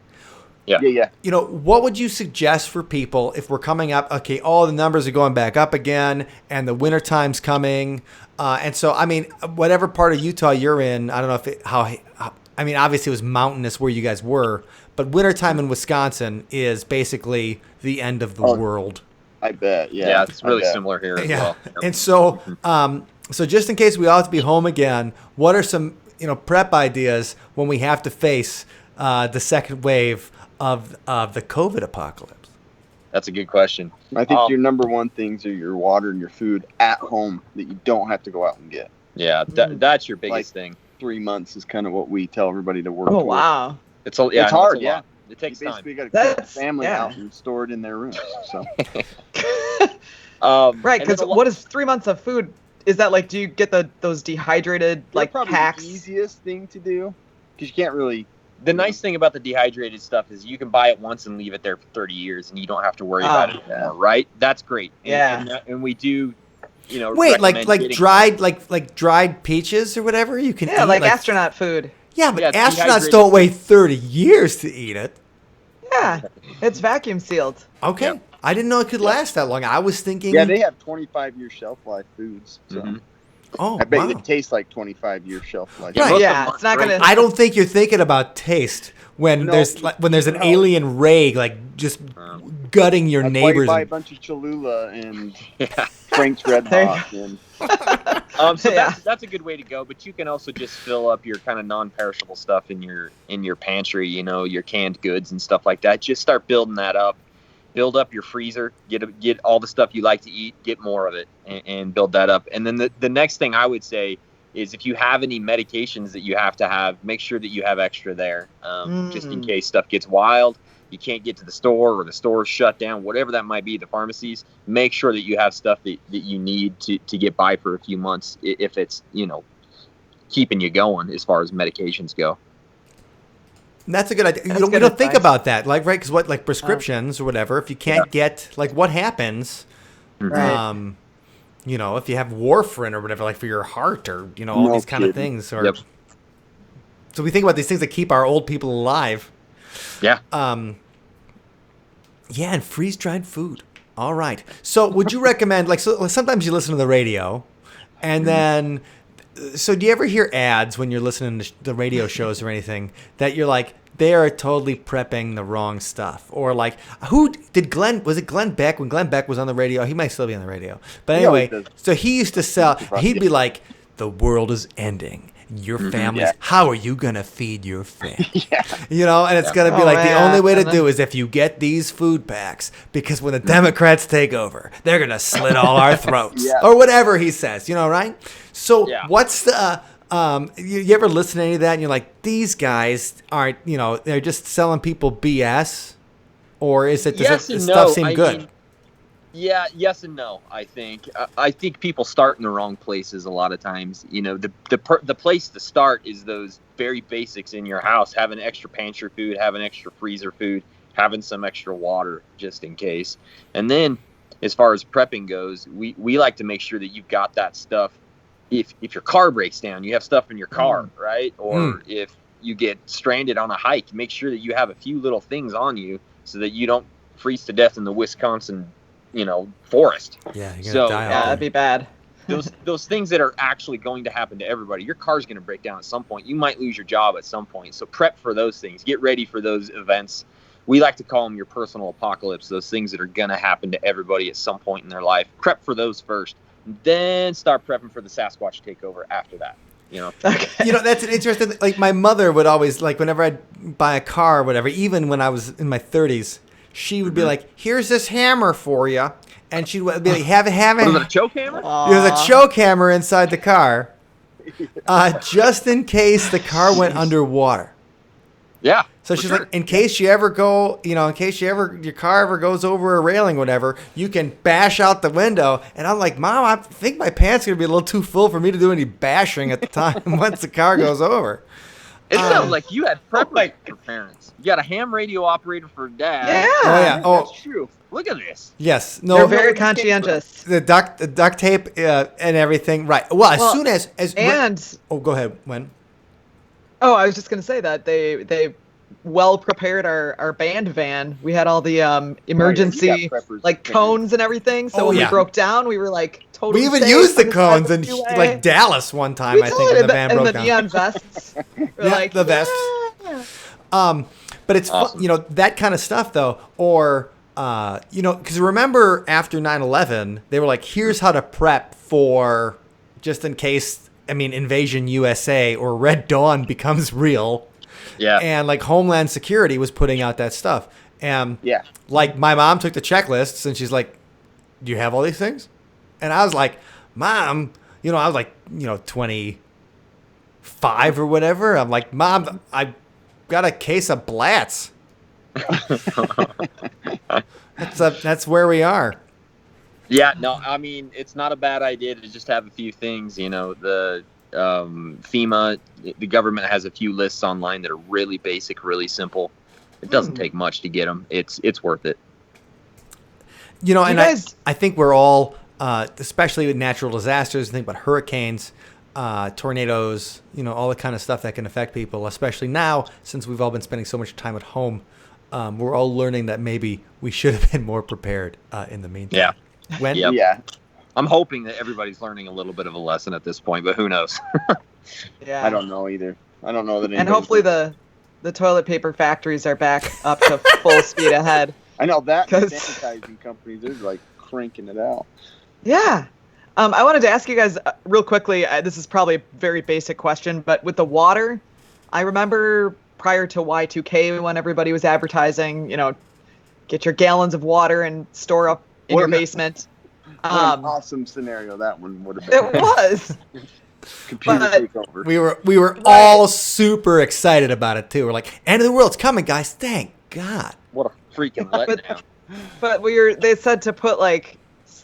Yeah. You know, what would you suggest for people if we're coming up? Okay, all the numbers are going back up again, and the winter time's coming, and so I mean, whatever part of Utah you're in, I don't know if I mean, obviously it was mountainous where you guys were, but wintertime in Wisconsin is basically the end of the world. I bet. Yeah. Yeah, it's really similar here as well. Yep. And so, so just in case we all have to be home again, what are some, you know, prep ideas when we have to face the second wave of the COVID apocalypse? That's a good question. I think your number one things are your water and your food at home that you don't have to go out and get. Yeah, that's your biggest thing. 3 months is kind of what we tell everybody to work. Oh, wow. It's hard. Yeah. It takes time. You got to keep the family out and store it in their rooms. So. Right, because what is 3 months of food? Is that like, do you get those dehydrated like packs? The easiest thing to do, because you can't really. The nice thing about the dehydrated stuff is you can buy it once and leave it there for 30 years, and you don't have to worry about it anymore. Right? That's great. And we do. You know, wait, like dried peaches or whatever you can eat, like astronaut food. Yeah, but astronauts don't wait 30 years to eat it. Yeah, it's vacuum sealed. Okay. Yep. I didn't know it could last that long. I was thinking. Yeah, they have 25-year shelf life foods. So. Mm-hmm. Oh, I bet it tastes like 25-year shelf life. Right. Yeah, it's not gonna. I don't think you're thinking about taste when there's an alien ray like just gutting your neighbors. Buy a bunch of Cholula and Frank's Red Hot. So that's a good way to go. But you can also just fill up your kind of non-perishable stuff in your pantry. You know, your canned goods and stuff like that. Just start building that up. Build up your freezer. Get all the stuff you like to eat. Get more of it and build that up. And then the next thing I would say is if you have any medications that you have to have, make sure that you have extra there, just in case stuff gets wild. You can't get to the store or the store's shut down, whatever that might be, the pharmacies, make sure that you have stuff that you need to get by for a few months if it's, you know, keeping you going as far as medications go. That's a good idea. You don't think about that, like, right? Because what, like prescriptions or whatever, if you can't get, like, what happens, right. You know, if you have warfarin or whatever, like for your heart or, you know, all these kind of things. Or, so we think about these things that keep our old people alive. Yeah. Yeah, and freeze-dried food. All right. So would you recommend, like, so sometimes you listen to the radio, and then, so do you ever hear ads when you're listening to the radio shows or anything that you're like, they are totally prepping the wrong stuff? Or like, was it Glenn Beck? When Glenn Beck was on the radio, he might still be on the radio. But anyway, so he used to sell, he'd be like, the world is ending. Your family's, Yeah. how are you going to feed your family? Yeah. You know, and it's going to be Oh, like the yeah. only way to And do is if you get these food packs, because when the Democrats take over, they're going to slit all our throats Yeah. or whatever he says, you know, right? So Yeah. what's the, you ever listen to any of that and you're like, these guys aren't, you know, they're just selling people BS? Or is it, Yes does and stuff no. seem I good? mean, yeah, yes and no. I think people start in the wrong places a lot of times. You know, the place to start is those very basics in your house: having extra pantry food, having extra freezer food, having some extra water just in case. And then, as far as prepping goes, we like to make sure that you've got that stuff. If your car breaks down, you have stuff in your car, right? Or if you get stranded on a hike, make sure that you have a few little things on you so that you don't freeze to death in the Wisconsin, forest. Yeah, you're So, going to die Yeah, out that'd there. be bad. those things that are actually going to happen to everybody. Your car's going to break down at some point. You might lose your job at some point. So prep for those things. Get ready for those events. We like to call them your personal apocalypse. Those things that are going to happen to everybody at some point in their life. Prep for those first, then start prepping for the Sasquatch takeover after that. Okay. You know, that's an interesting, like my mother would always, like whenever I'd buy a car or whatever, even when I was in my 30s, she would be like, here's this hammer for you. And she'd be like, have What is it, a it. choke hammer? There's a choke hammer inside the car, just in case the car went underwater. Yeah. So for she's sure. like, in case you ever go, in case your car ever goes over a railing, whatever, you can bash out the window. And I'm like, Mom, I think my pants are gonna be a little too full for me to do any bashing at the time once the car goes over. It sounds like you had preppers for parents. You got a ham radio operator for dad. Yeah. Oh yeah. Oh That's true. Look at this. yes. They're No. very conscientious. The duct tape and everything. Right. Well, as soon as And oh, go ahead. When? I was just gonna say that they well prepared our band van. We had all the emergency you got preppers. like cones and everything. So Oh, when yeah. we broke down, we were like totally. We even safe used the on side cones of in the freeway. like Dallas one time. We I think did, when the van and broke the down. neon vests. We're Yeah, like, the vests. yeah. But it's Awesome. that kind of stuff though, or because remember after 9/11, they were like, here's how to prep for just in case. I mean, Invasion USA or Red Dawn becomes real. Yeah. And like Homeland Security was putting out that stuff. And Yeah. like my mom took the checklists and she's like, do you have all these things? And I was like, Mom, I was like, 25 or whatever. I'm like, Mom, I got a case of Blatz. That's where we are. Yeah, no, I mean, it's not a bad idea to just have a few things. The FEMA, the government has a few lists online that are really basic, really simple. It doesn't take much to get them. It's worth it. And guys- I think we're all, especially with natural disasters, think about hurricanes, tornadoes, all the kind of stuff that can affect people, especially now since we've all been spending so much time at home. We're all learning that maybe we should have been more prepared in the meantime. Yeah. When? Yep. Yeah. I'm hoping that everybody's learning a little bit of a lesson at this point, but who knows? Yeah. I don't know either. I don't know that. And anybody's- hopefully the toilet paper factories are back up to full speed ahead. I know that 'cause- sanitizing companies, they're like cranking it out. Yeah. I wanted to ask you guys real quickly. This is probably a very basic question, but with the water, I remember prior to Y2K when everybody was advertising, get your gallons of water and store up in What your an- basement. What an awesome scenario that one would have It been. was. Computer but- takeover. We were all super excited about it too. We're like, end of the world's coming, guys! Thank God. What a freaking letdown. But they said to put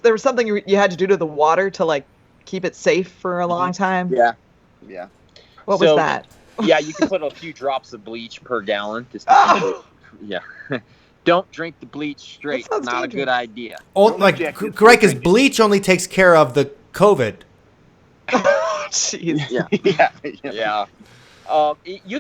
there was something you had to do to the water to keep it safe for a long time. Yeah. Yeah. What was So- that? Yeah, you can put a few drops of bleach per gallon. Just to yeah. Don't drink the bleach straight. That sounds Not a dangerous. good idea. Oh, Don't like inject it, correct, because drink it. bleach only takes care of the COVID. Jeez. Yeah. Yeah. Yeah. You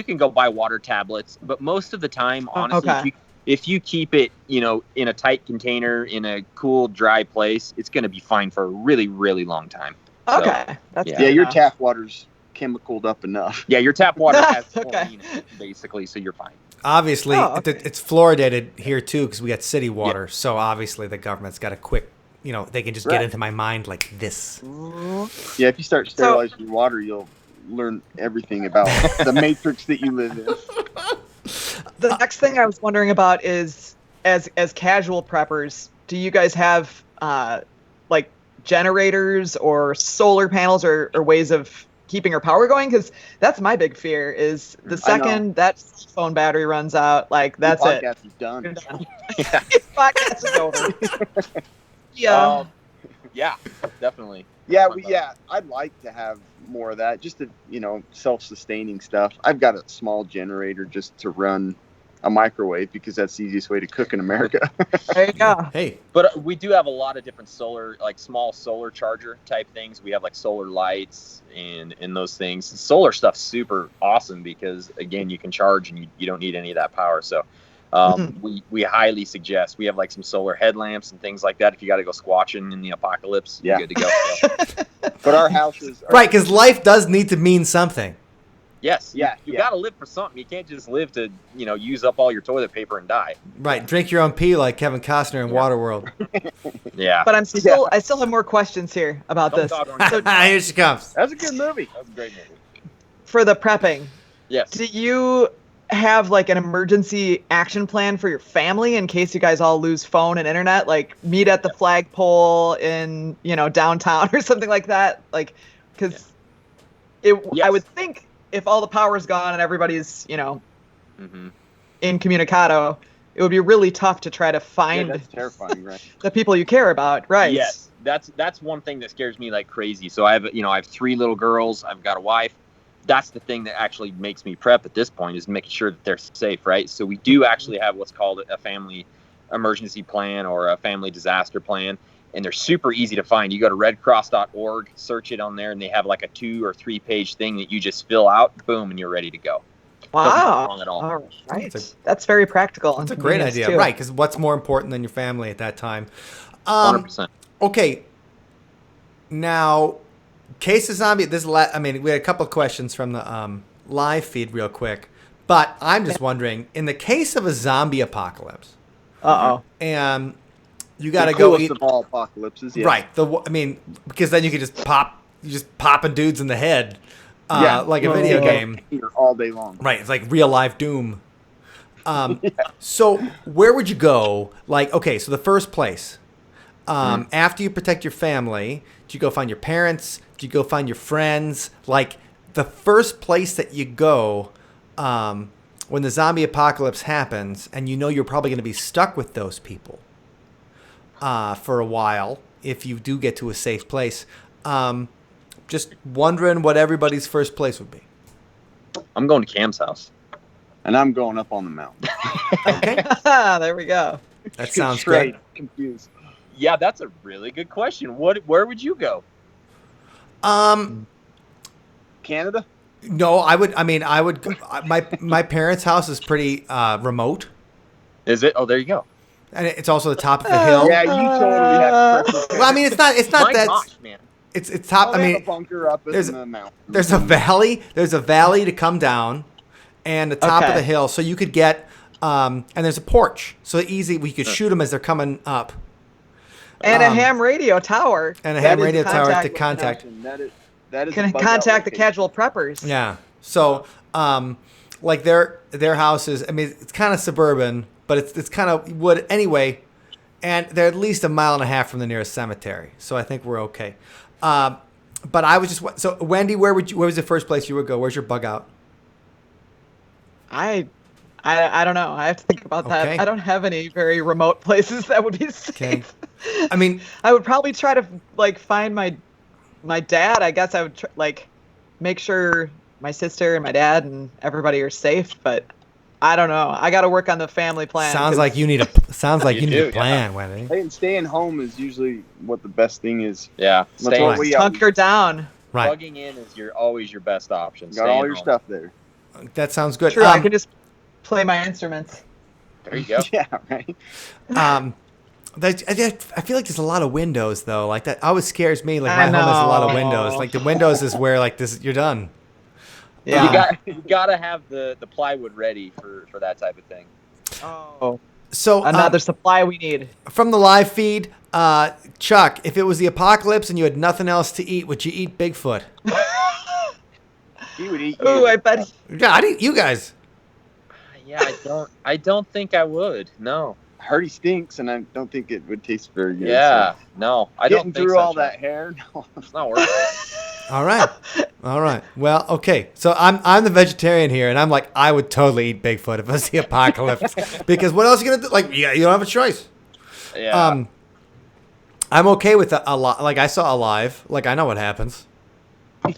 can go buy water tablets, but most of the time, honestly, Okay. if you keep it, in a tight container in a cool, dry place, it's going to be fine for a really, really long time. So, Okay. That's yeah. good Yeah, your enough. tap water's chemicaled up enough. yeah, your tap water has Okay. chlorine in it, basically, so you're fine. Obviously, Oh, okay. it's fluoridated here too because we got city water. So obviously, the government's got a quick they can just get into my mind like this. Yeah, if you start sterilizing your water, you'll learn everything about the matrix that you live in. The next thing I was wondering about is, as casual preppers, do you guys have like generators or solar panels or ways of keeping your power going? Because that's my big fear, is the second that phone battery runs out, like that's it. Podcast is done. Podcast is over. Yeah, definitely. Yeah, I'd like to have more of that, just to, self-sustaining stuff. I've got a small generator just to run a microwave because that's the easiest way to cook in America. There you go. Hey, but we do have a lot of different solar, like small solar charger type things. We have like solar lights and those things. Solar stuff's super awesome because again, you can charge and you don't need any of that power. So we highly suggest. We have like some solar headlamps and things like that. If you got to go squatching in the apocalypse, you're good to go. So. But our houses right, because life does need to mean something. Yes. Yeah. You got to live for something. You can't just live to, use up all your toilet paper and die. Right. Drink your own pee like Kevin Costner in Waterworld. Yeah. But I still have more questions here about this. Here she comes. That's a good movie. That's a great movie. For the prepping. Yes. Do you have like an emergency action plan for your family in case you guys all lose phone and internet? Like meet at the flagpole in, downtown or something like that? Like, because I would think if all the power's gone and everybody's, incommunicado, it would be really tough to try to find that's terrifying, right? the people you care about, right? Yes, that's one thing that scares me like crazy. So I have 3 little girls. I've got a wife. That's the thing that actually makes me prep at this point, is making sure that they're safe, right? So we do actually have what's called a family emergency plan or a family disaster plan. And they're super easy to find. You go to redcross.org, search it on there, and they have like a 2 or 3 page thing that you just fill out, boom, and you're ready to go. Wow. Wrong at all. All right. That's very practical. That's a great idea, too. Right? Because what's more important than your family at that time? 100%. Okay. Now, case of zombie. We had a couple of questions from the live feed, real quick. But I'm just wondering, in the case of a zombie apocalypse, and you got to go eat of all apocalypses, yeah. Right. Because then you could just popping dudes in the head, like a video game, all day long. Right. It's like real life Doom. So where would you go? Like, okay, so the first place, after you protect your family, do you go find your parents? Do you go find your friends? Like the first place that you go, when the zombie apocalypse happens, and you're probably going to be stuck with those people. For a while, if you do get to a safe place. Just wondering what everybody's first place would be. I'm going to Cam's house. And I'm going up on the mountain. Okay. There we go. That sounds good. Confused. Yeah, that's a really good question. Where would you go? Canada? No, I would. My parents' house is pretty remote. Is it? Oh, there you go. And it's also the top of the hill. Yeah, you totally have to. Well, it's not that. Gosh, man. It's top. They have a bunker up in the mountain. There's a valley. There's a valley to come down, and the top of the hill. So you could get, and there's a porch. So easy, we could shoot them as they're coming up. And a ham radio tower. And a ham radio tower to contact. That is can contact the casual preppers. Yeah. So, like their house is. It's kind of suburban, but it's kind of wood anyway, and they're at least 1.5 miles from the nearest cemetery. So I think we're okay. But I was just Wendy, where was the first place you would go? Where's your bug out? I don't know. I have to think about that. I don't have any very remote places that would be safe. Okay. I would probably try to find my dad. I guess I would make sure my sister and my dad and everybody are safe, but I don't know. I got to work on the family plan. Sounds like you need a plan, Wendy. Hey, and staying home is usually what the best thing is. Yeah. Hunker down. Right. Plugging in is always your best option. Got all your stuff there. That sounds good. True, I can just play my instruments. There you go. Yeah, right. I feel like there's a lot of windows though. Like that always scares me. Like my home has a lot of windows. Like the windows is where you're done. Yeah. You got to have the plywood ready for that type of thing. Oh. So Another supply we need. from the live feed, Chuck, if it was the apocalypse and you had nothing else to eat, would you eat Bigfoot? He would eat. Ooh, I bet. Yeah, I'd eat you guys. Yeah, I don't think I would. No. I heard he stinks, and I don't think it would taste very good. Yeah. No. I Getting don't think through so, all Chuck. that hair. No. It's not worth it. All right. Well, okay. So I'm the vegetarian here, and I'm like, I would totally eat Bigfoot if it was the apocalypse, because what else are you gonna do? Like, yeah, you don't have a choice. Yeah. I'm okay with a lot. Like I saw Alive. Like I know what happens.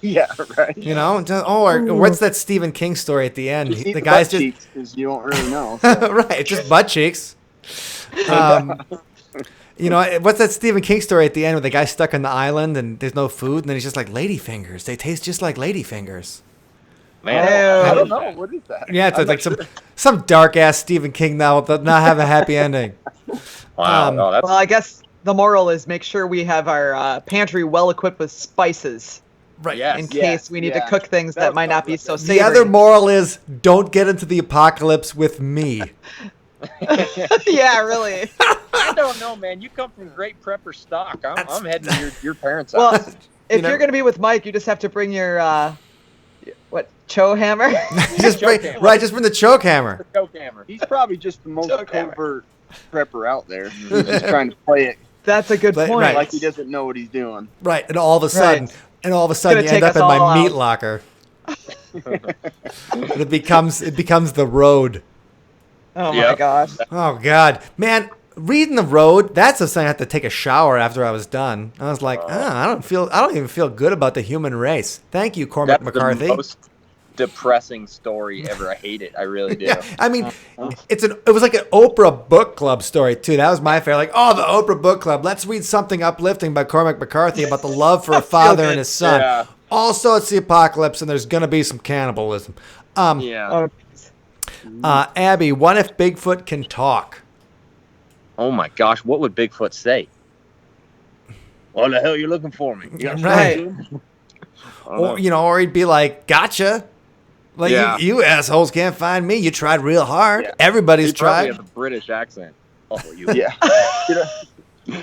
Yeah, right. You know. Or what's that Stephen King story at the end? Just eat The the guy's butt just cheeks, 'cause you don't really know. So. right, just butt cheeks. You know, what's that Stephen King story at the end where the guy's stuck on the island and there's no food, and then he's just like, lady fingers. They taste just like lady fingers. Man, I don't know. What is that? Yeah, it's like some dark ass Stephen King novel that does not have a happy ending. Wow. No, that's Well, I guess the moral is make sure we have our pantry well equipped with spices Right. yes. in case we need to cook things that That might not be sounds so like The savory. other moral is don't get into the apocalypse with me. Yeah, really. I don't know, man. You come from great prepper stock. I'm heading to your parents' Well, house. if know- you're gonna be with Mike, you just have to bring your chow hammer. just bring the choke hammer. Choke hammer. He's probably just the most Choke hammer. covert prepper out there. He's just trying to play it That's a good But- point. right. like he doesn't know what he's doing. Right, and all of a sudden, Right. you gonna end take up us in my all meat out. locker. And it becomes the road. Oh my Yep. gosh. Oh God, man, reading the road. That's the thing. I had to take a shower after I was done. I was like, I don't even feel good about the human race. Thank you, Cormac That's McCarthy. the most depressing story ever. I hate it. I really do. Yeah, I mean, it was like an Oprah book club story too. That was my favorite. Like, oh, the Oprah book club. Let's read something uplifting by Cormac McCarthy about the love for a father and his son. Yeah. Also, it's the apocalypse, and there's gonna be some cannibalism. Yeah. Oh, Abby, what if Bigfoot can talk? Oh my gosh, what would Bigfoot say? What the hell you looking for me? You got Right. something? I don't know. Or he'd be like, "Gotcha." Like Yeah. you assholes can't find me. You tried real hard. Yeah. Everybody's He probably tried. has a British accent. Oh, you. Yeah.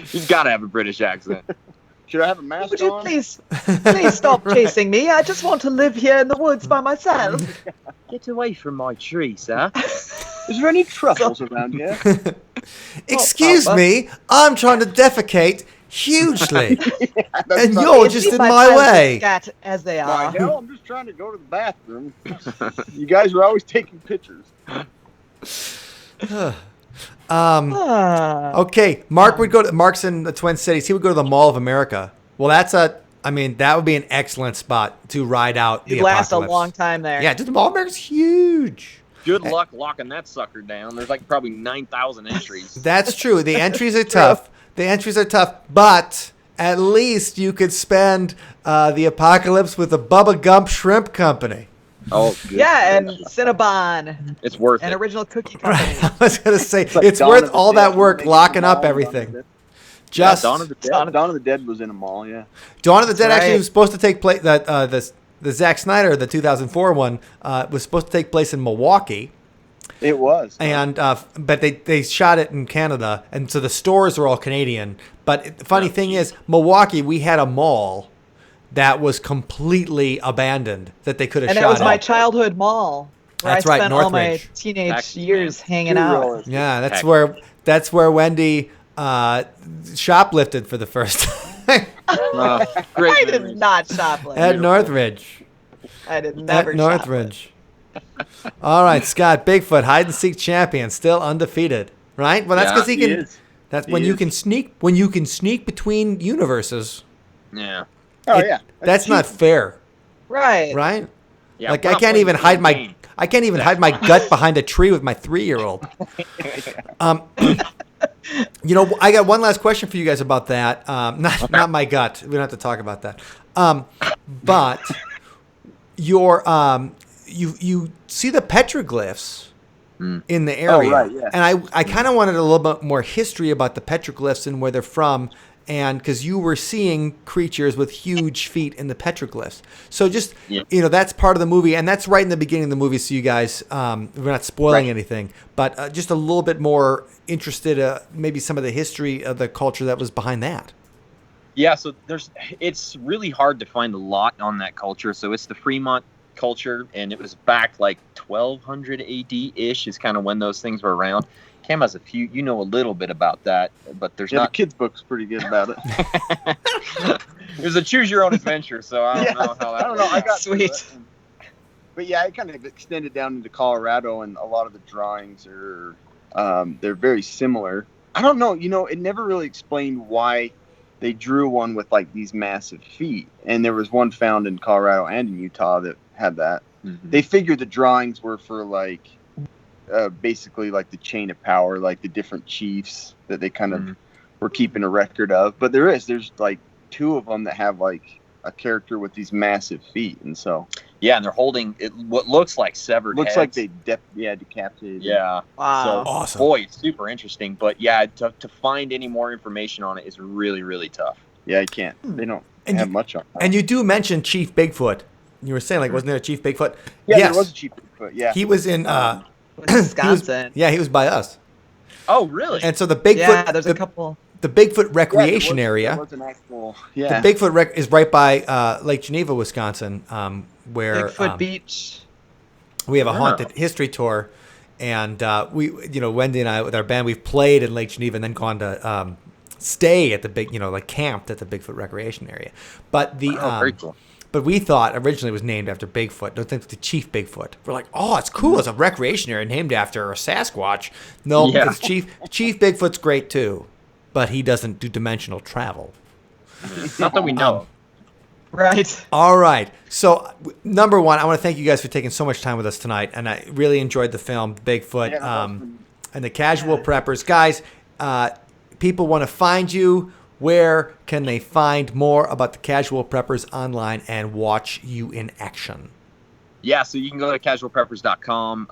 He's got to have a British accent. Should I have a mask would you on? please stop chasing me? I just want to live here in the woods by myself. Get away from my tree, sir. Is there any truffles around here? Excuse Papa. me, I'm trying to defecate hugely, That's and not- you're Leave just in my my plans way. scat as they Why, are. hell, I'm just trying to go to the bathroom. You guys are always taking pictures. Ah. Okay, Mark's in the Twin Cities. He would go to the Mall of America. Well, that would be an excellent spot to ride out the You'd last a apocalypse. long time there. Yeah, dude, the Mall of America's huge. Good luck locking that sucker down. There's like probably 9,000 entries. That's true. The entries are tough. But at least you could spend the apocalypse with the Bubba Gump Shrimp Company. Oh, good. Yeah, and Cinnabon, It's worth an it. original cookie company. I was gonna say like it's Dawn worth of the all Dead. that work They make locking a up mall, everything. Yeah, Just Dawn of the Dead. Dawn of the Dead was in a mall, yeah. Dawn of the Dead That's actually right. was supposed to take place. The Zack Snyder, the 2004 one, was supposed to take place in Milwaukee, It was. and but they shot it in Canada, and so the stores are all Canadian. But the funny thing is, Milwaukee, we had a mall that was completely abandoned that they could have And shot that was my at. childhood mall. Where That's I right, spent all my Northridge. teenage Texas, years man. hanging True out. rollers. Yeah, Heck. that's where Wendy shoplifted for the first time Great I did memories. not shoplift. at Northridge. I did never At Northridge. All right, Scott, Bigfoot, hide and seek champion, still undefeated. Right? Well, that's Yeah, because he He can. is. That's He when you is. can sneak between universes. Yeah. Oh, It- yeah. That's not cheating. fair, Right. right? Yeah, Like we're I not can't playing even the hide same my game. I can't even hide my gut behind a tree with my 3-year-old. I got one last question for you guys about that. Not my gut. We don't have to talk about that. But you see the petroglyphs in the area. Oh, right, yeah. And I kind of wanted a little bit more history about the petroglyphs and where they're from, and because you were seeing creatures with huge feet in the petroglyphs. So just, that's part of the movie, and that's right in the beginning of the movie, so you guys, we're not spoiling anything, but just a little bit more interested, maybe some of the history of the culture that was behind that. Yeah, so it's really hard to find a lot on that culture. So it's the Fremont culture, and it was back like 1200 AD-ish is kind of when those things were around. Cam has a little bit about that, but there's not. The kids' book's pretty good about it. It was a choose your own adventure, so I don't know how that. I don't know. I got Sweet. But yeah, it kind of extended down into Colorado, and a lot of the drawings are they're very similar. I don't know. It never really explained why they drew one with like these massive feet, and there was one found in Colorado and in Utah that had that. Mm-hmm. They figured the drawings were for like basically like the chain of power, like the different chiefs that they kind of were keeping a record of. But there's like two of them that have like a character with these massive feet, and so and they're holding what looks like severed heads. Like they decapitated. Yeah. Wow. So, awesome. Boy, super interesting. But yeah, to find any more information on it is really, really tough. Yeah, I can't. They don't have much on that. And you do mention Chief Bigfoot. You were saying, like, wasn't there a Chief Bigfoot? Yeah, yes. there was a Chief Bigfoot. Yeah, he was in Wisconsin. he was by us. Oh, really? And so the Bigfoot. Yeah, there's a couple. The Bigfoot recreation area. There was an actual. The Bigfoot is right by Lake Geneva, Wisconsin, where Bigfoot Beach. We have a haunted history tour, and Wendy and I with our band, we've played in Lake Geneva and then gone to stay at the camped at the Bigfoot recreation area. But very cool. But we thought originally it was named after Bigfoot. Don't think the Chief Bigfoot. We're like, oh, it's cool. It's a recreation area named after a Sasquatch. No, it's Chief Bigfoot's great too, but he doesn't do dimensional travel. Not that we know. Right. All right. So, number one, I want to thank you guys for taking so much time with us tonight, and I really enjoyed the film Bigfoot and the Casual Preppers. Guys, people want to find you. Where can they find more about the Casual Preppers online and watch you in action? Yeah, so you can go to casualpreppers.com.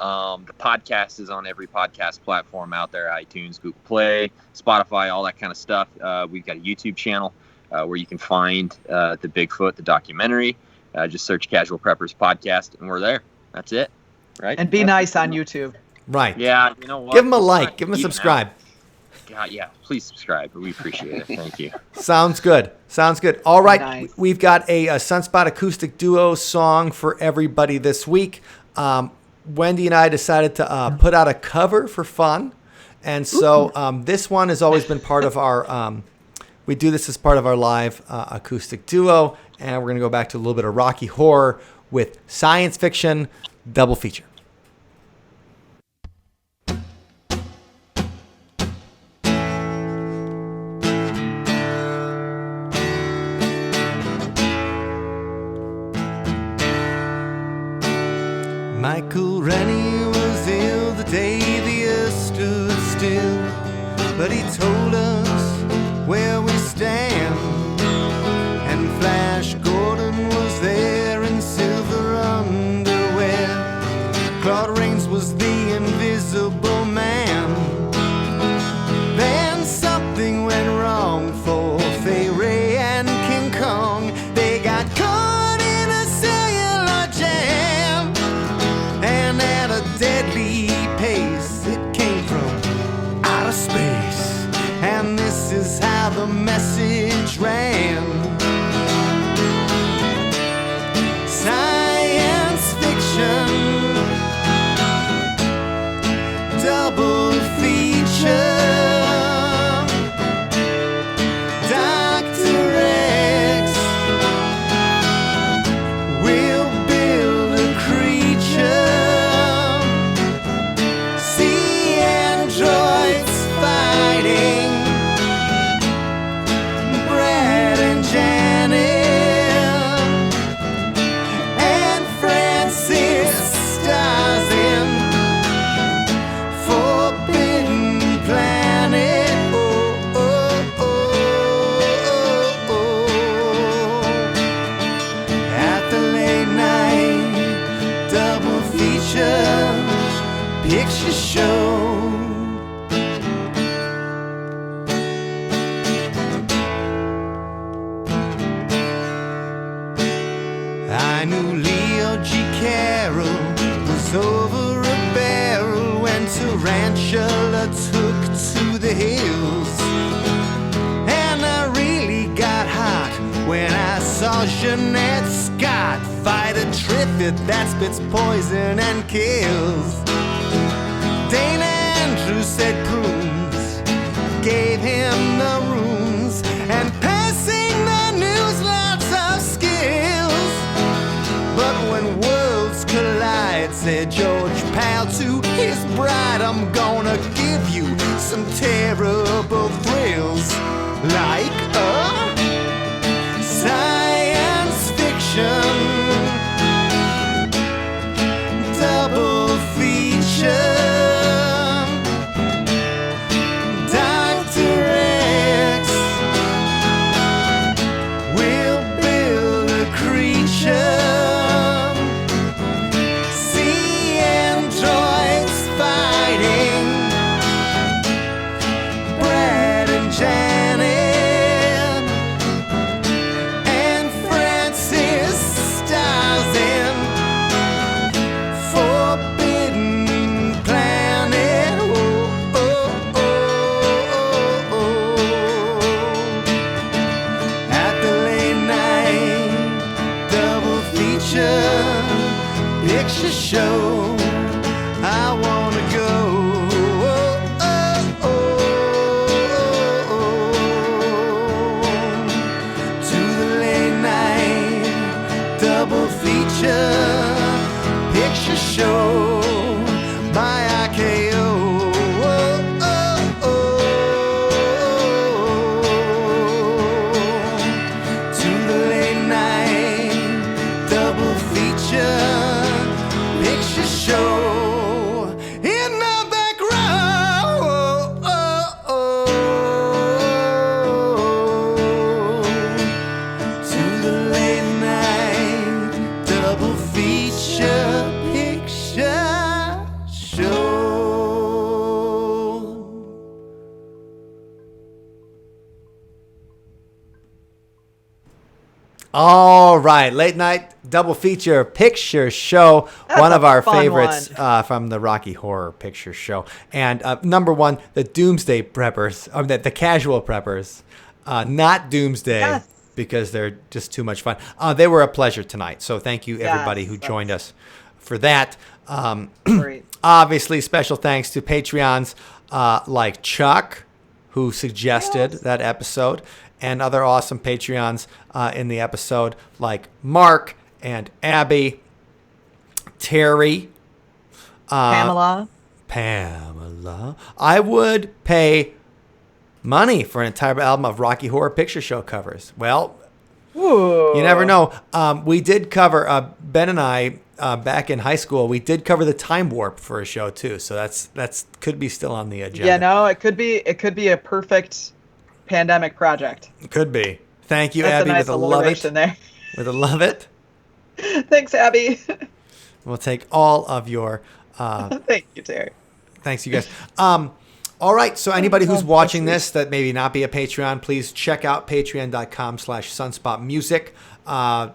The podcast is on every podcast platform out there, iTunes, Google Play, Spotify, all that kind of stuff. We've got a YouTube channel where you can find the Bigfoot, the documentary. Just search Casual Preppers Podcast, and we're there. That's it, right? And be nice on YouTube. Right. Yeah, you know what? Give them a like. Give them a subscribe. God, yeah, please subscribe. We appreciate it. Thank you. Sounds good. All right. Nice. We've got a Sunspot acoustic duo song for everybody this week. Wendy and I decided to put out a cover for fun. And so this one has always been part of our, we do this as part of our live acoustic duo. And we're going to go back to a little bit of Rocky Horror with science fiction double feature. Michael Rennie was ill the day the earth stood still, but he told us where we stand. And Flash Gordon was there in silver underwear. Claude Rains was the invisible man. Then something went wrong for Fay Ray and King Kong. They got caught in a cellular jam, and at a deadly pace it came from outer space. And this is how the message ran: science fiction double feature. Dr. X will build a creature. See androids fighting Jeanette Scott fight a Triffid that spits poison and kills. Dane Andrews said prunes gave him the runes, and passing the news lots of skills. But when worlds collide, said George Pal to his bride, I'm gonna give you some terrible thrills, like a science fiction double feature. Dr. X will build a creature. See androids fighting. Brad and Janet and Francis stars in Forbidden Planet. Oh, oh, oh, oh, oh. At the late night double feature picture show, I wanna go. Oh, oh, oh, oh, to the late night double feature picture show by IKO. Oh, oh, oh, to the late night double feature picture show in the back row. Oh, oh, oh, to the late night double feature picture show. All right, late night double feature picture show. That's one of a our fun favorites one. from the Rocky Horror Picture Show. And number one, the Doomsday Preppers, or the Casual Preppers, not Doomsday, Yes. because they're just too much fun. They were a pleasure tonight. So thank you, Yes, everybody who joined us for that. Great. Obviously, special thanks to Patreons like Chuck, who suggested that episode, and other awesome Patreons in the episode like Mark and Abby, Terry, Pamela. Pamela. I would pay money for an entire album of Rocky Horror Picture Show covers. Well, Ooh. you never know. We did cover, Ben and I, back in high school, we did cover the Time Warp for a show too. So that's could be still on the agenda. Yeah, no, it could be a perfect pandemic project. Could be. Thank you, That's Abby, a nice with a love it. alliteration there. With a love it. Thanks, Abby. We'll take all of your Thank you, Terry. thanks, you guys. All right. So anybody who's watching this that maybe not be a Patreon, please check out patreon.com/sunspotmusic.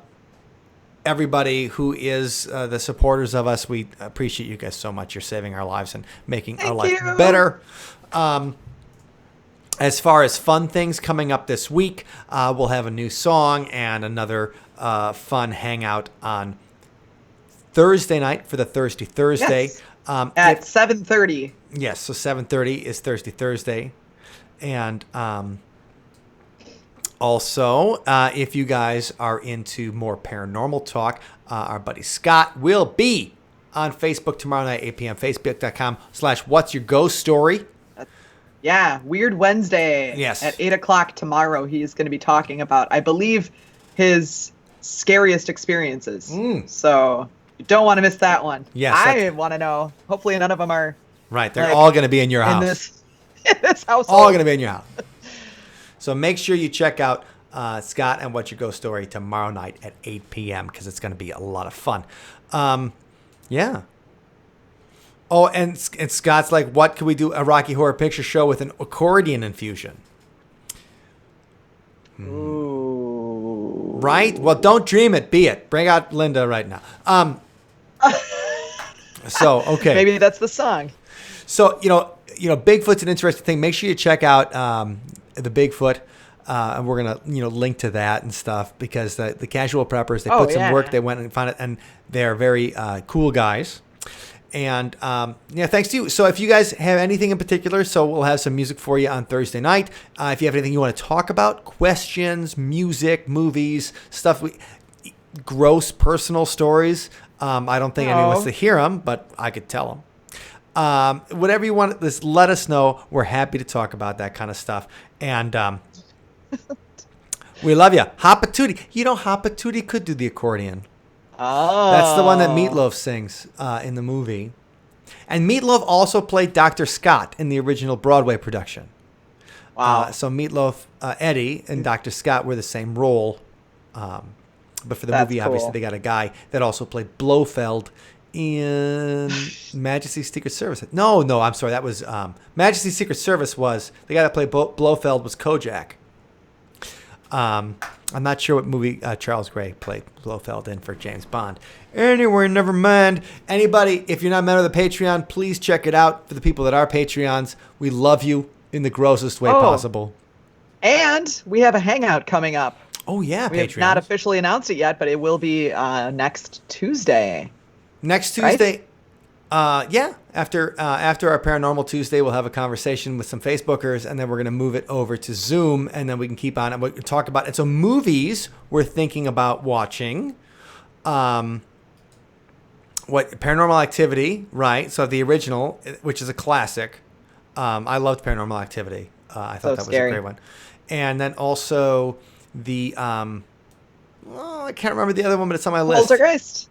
Everybody who is the supporters of us, we appreciate you guys so much. You're saving our lives and making our life you. better. As far as fun things coming up this week, we'll have a new song and another fun hangout on Thursday night for the Thirsty Thursday. Yes. At 7:30. Yes, so 7:30 is Thursday. And also, if you guys are into more paranormal talk, our buddy Scott will be on Facebook tomorrow night, 8 p.m., facebook.com/what's your ghost story. Yeah, Weird Wednesday. Yes. At 8 o'clock tomorrow, he is going to be talking about, I believe, his scariest experiences. So you don't want to miss that one. Yes, I want to know. Hopefully none of them are Right, they're like, all going to be in your in house. this household. All going to be in your house. So make sure you check out Scott and What's Your Ghost Story tomorrow night at 8 p.m. because it's going to be a lot of fun. Yeah. Oh, and Scott's like, what could we do? A Rocky Horror Picture Show with an accordion infusion. Ooh. Right? Well, don't dream it. Be it. Bring out Linda right now. So, okay. Maybe that's the song. So, you know, Bigfoot's an interesting thing. Make sure you check out the Bigfoot And we're gonna link to that and stuff because the casual preppers, they Oh, put some yeah. work, they went and found it, and they're very cool guys. And thanks to you. So if you guys have anything in particular, so we'll have some music for you on Thursday night. If you have anything you want to talk about, questions, music, movies, stuff, gross personal stories. I don't think anyone wants to hear them, but I could tell them. Whatever you want, just let us know. We're happy to talk about that kind of stuff. And we love you. Hopatootie. Hopatootie could do the accordion. Oh. That's the one that Meatloaf sings in the movie. And Meatloaf also played Dr. Scott in the original Broadway production. Wow. So Meatloaf, Eddie, and Dr. Scott were the same role. But for the That's movie, cool. obviously, they got a guy that also played Blofeld in Majesty's Secret Service. No, I'm sorry. That was Majesty's Secret Service was the guy that played Blofeld was Kojak. I'm not sure what movie Charles Gray played Blofeld in for James Bond. Anyway, never mind. Anybody, if you're not a member of the Patreon, please check it out. For the people that are Patreons, we love you in the grossest way possible. And we have a hangout coming up. Oh, yeah, We have not officially announced it yet, but it will be next Tuesday. Next Tuesday, right? After our Paranormal Tuesday, we'll have a conversation with some Facebookers, and then we're going to move it over to Zoom, and then we can keep on and we can talk about it. So movies we're thinking about watching. Paranormal Activity, right? So the original, which is a classic. I loved Paranormal Activity. I thought that scary. was a great one. And then also the I can't remember the other one, but it's on my list. Poltergeist.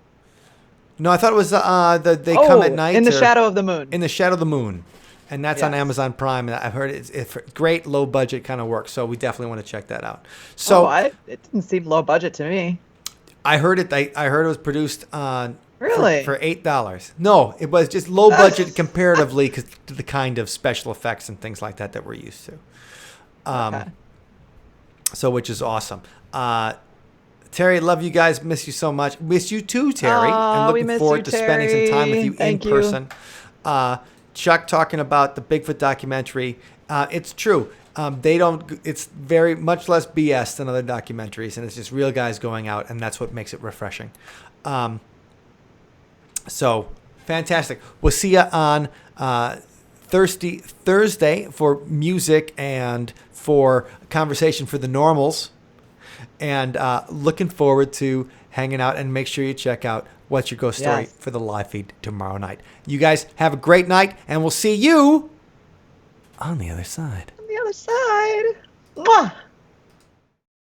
No, I thought it was They Come at Night. In the Shadow of the Moon. In the Shadow of the Moon. And that's on Yes. Amazon Prime. And I've heard it's great, low budget kind of work. So we definitely want to check that out. So it didn't seem low budget to me. I heard it. I heard it was produced Really? for $8. No, it was just low budget comparatively to the kind of special effects and things like that we're used to. Okay. So, which is awesome. Terry, love you guys. Miss you so much. Miss you too, Terry. And We looking miss forward you, to spending some time with you Thank in you. person. Chuck talking about the Bigfoot documentary. It's true. It's very much less BS than other documentaries, and it's just real guys going out, and that's what makes it refreshing. So fantastic. We'll see you on Thursday for music and for conversation for the normals. And looking forward to hanging out, and make sure you check out What's Your Ghost Story for the live feed tomorrow night. You guys have a great night, and we'll see you on the other side. On the other side. Mwah!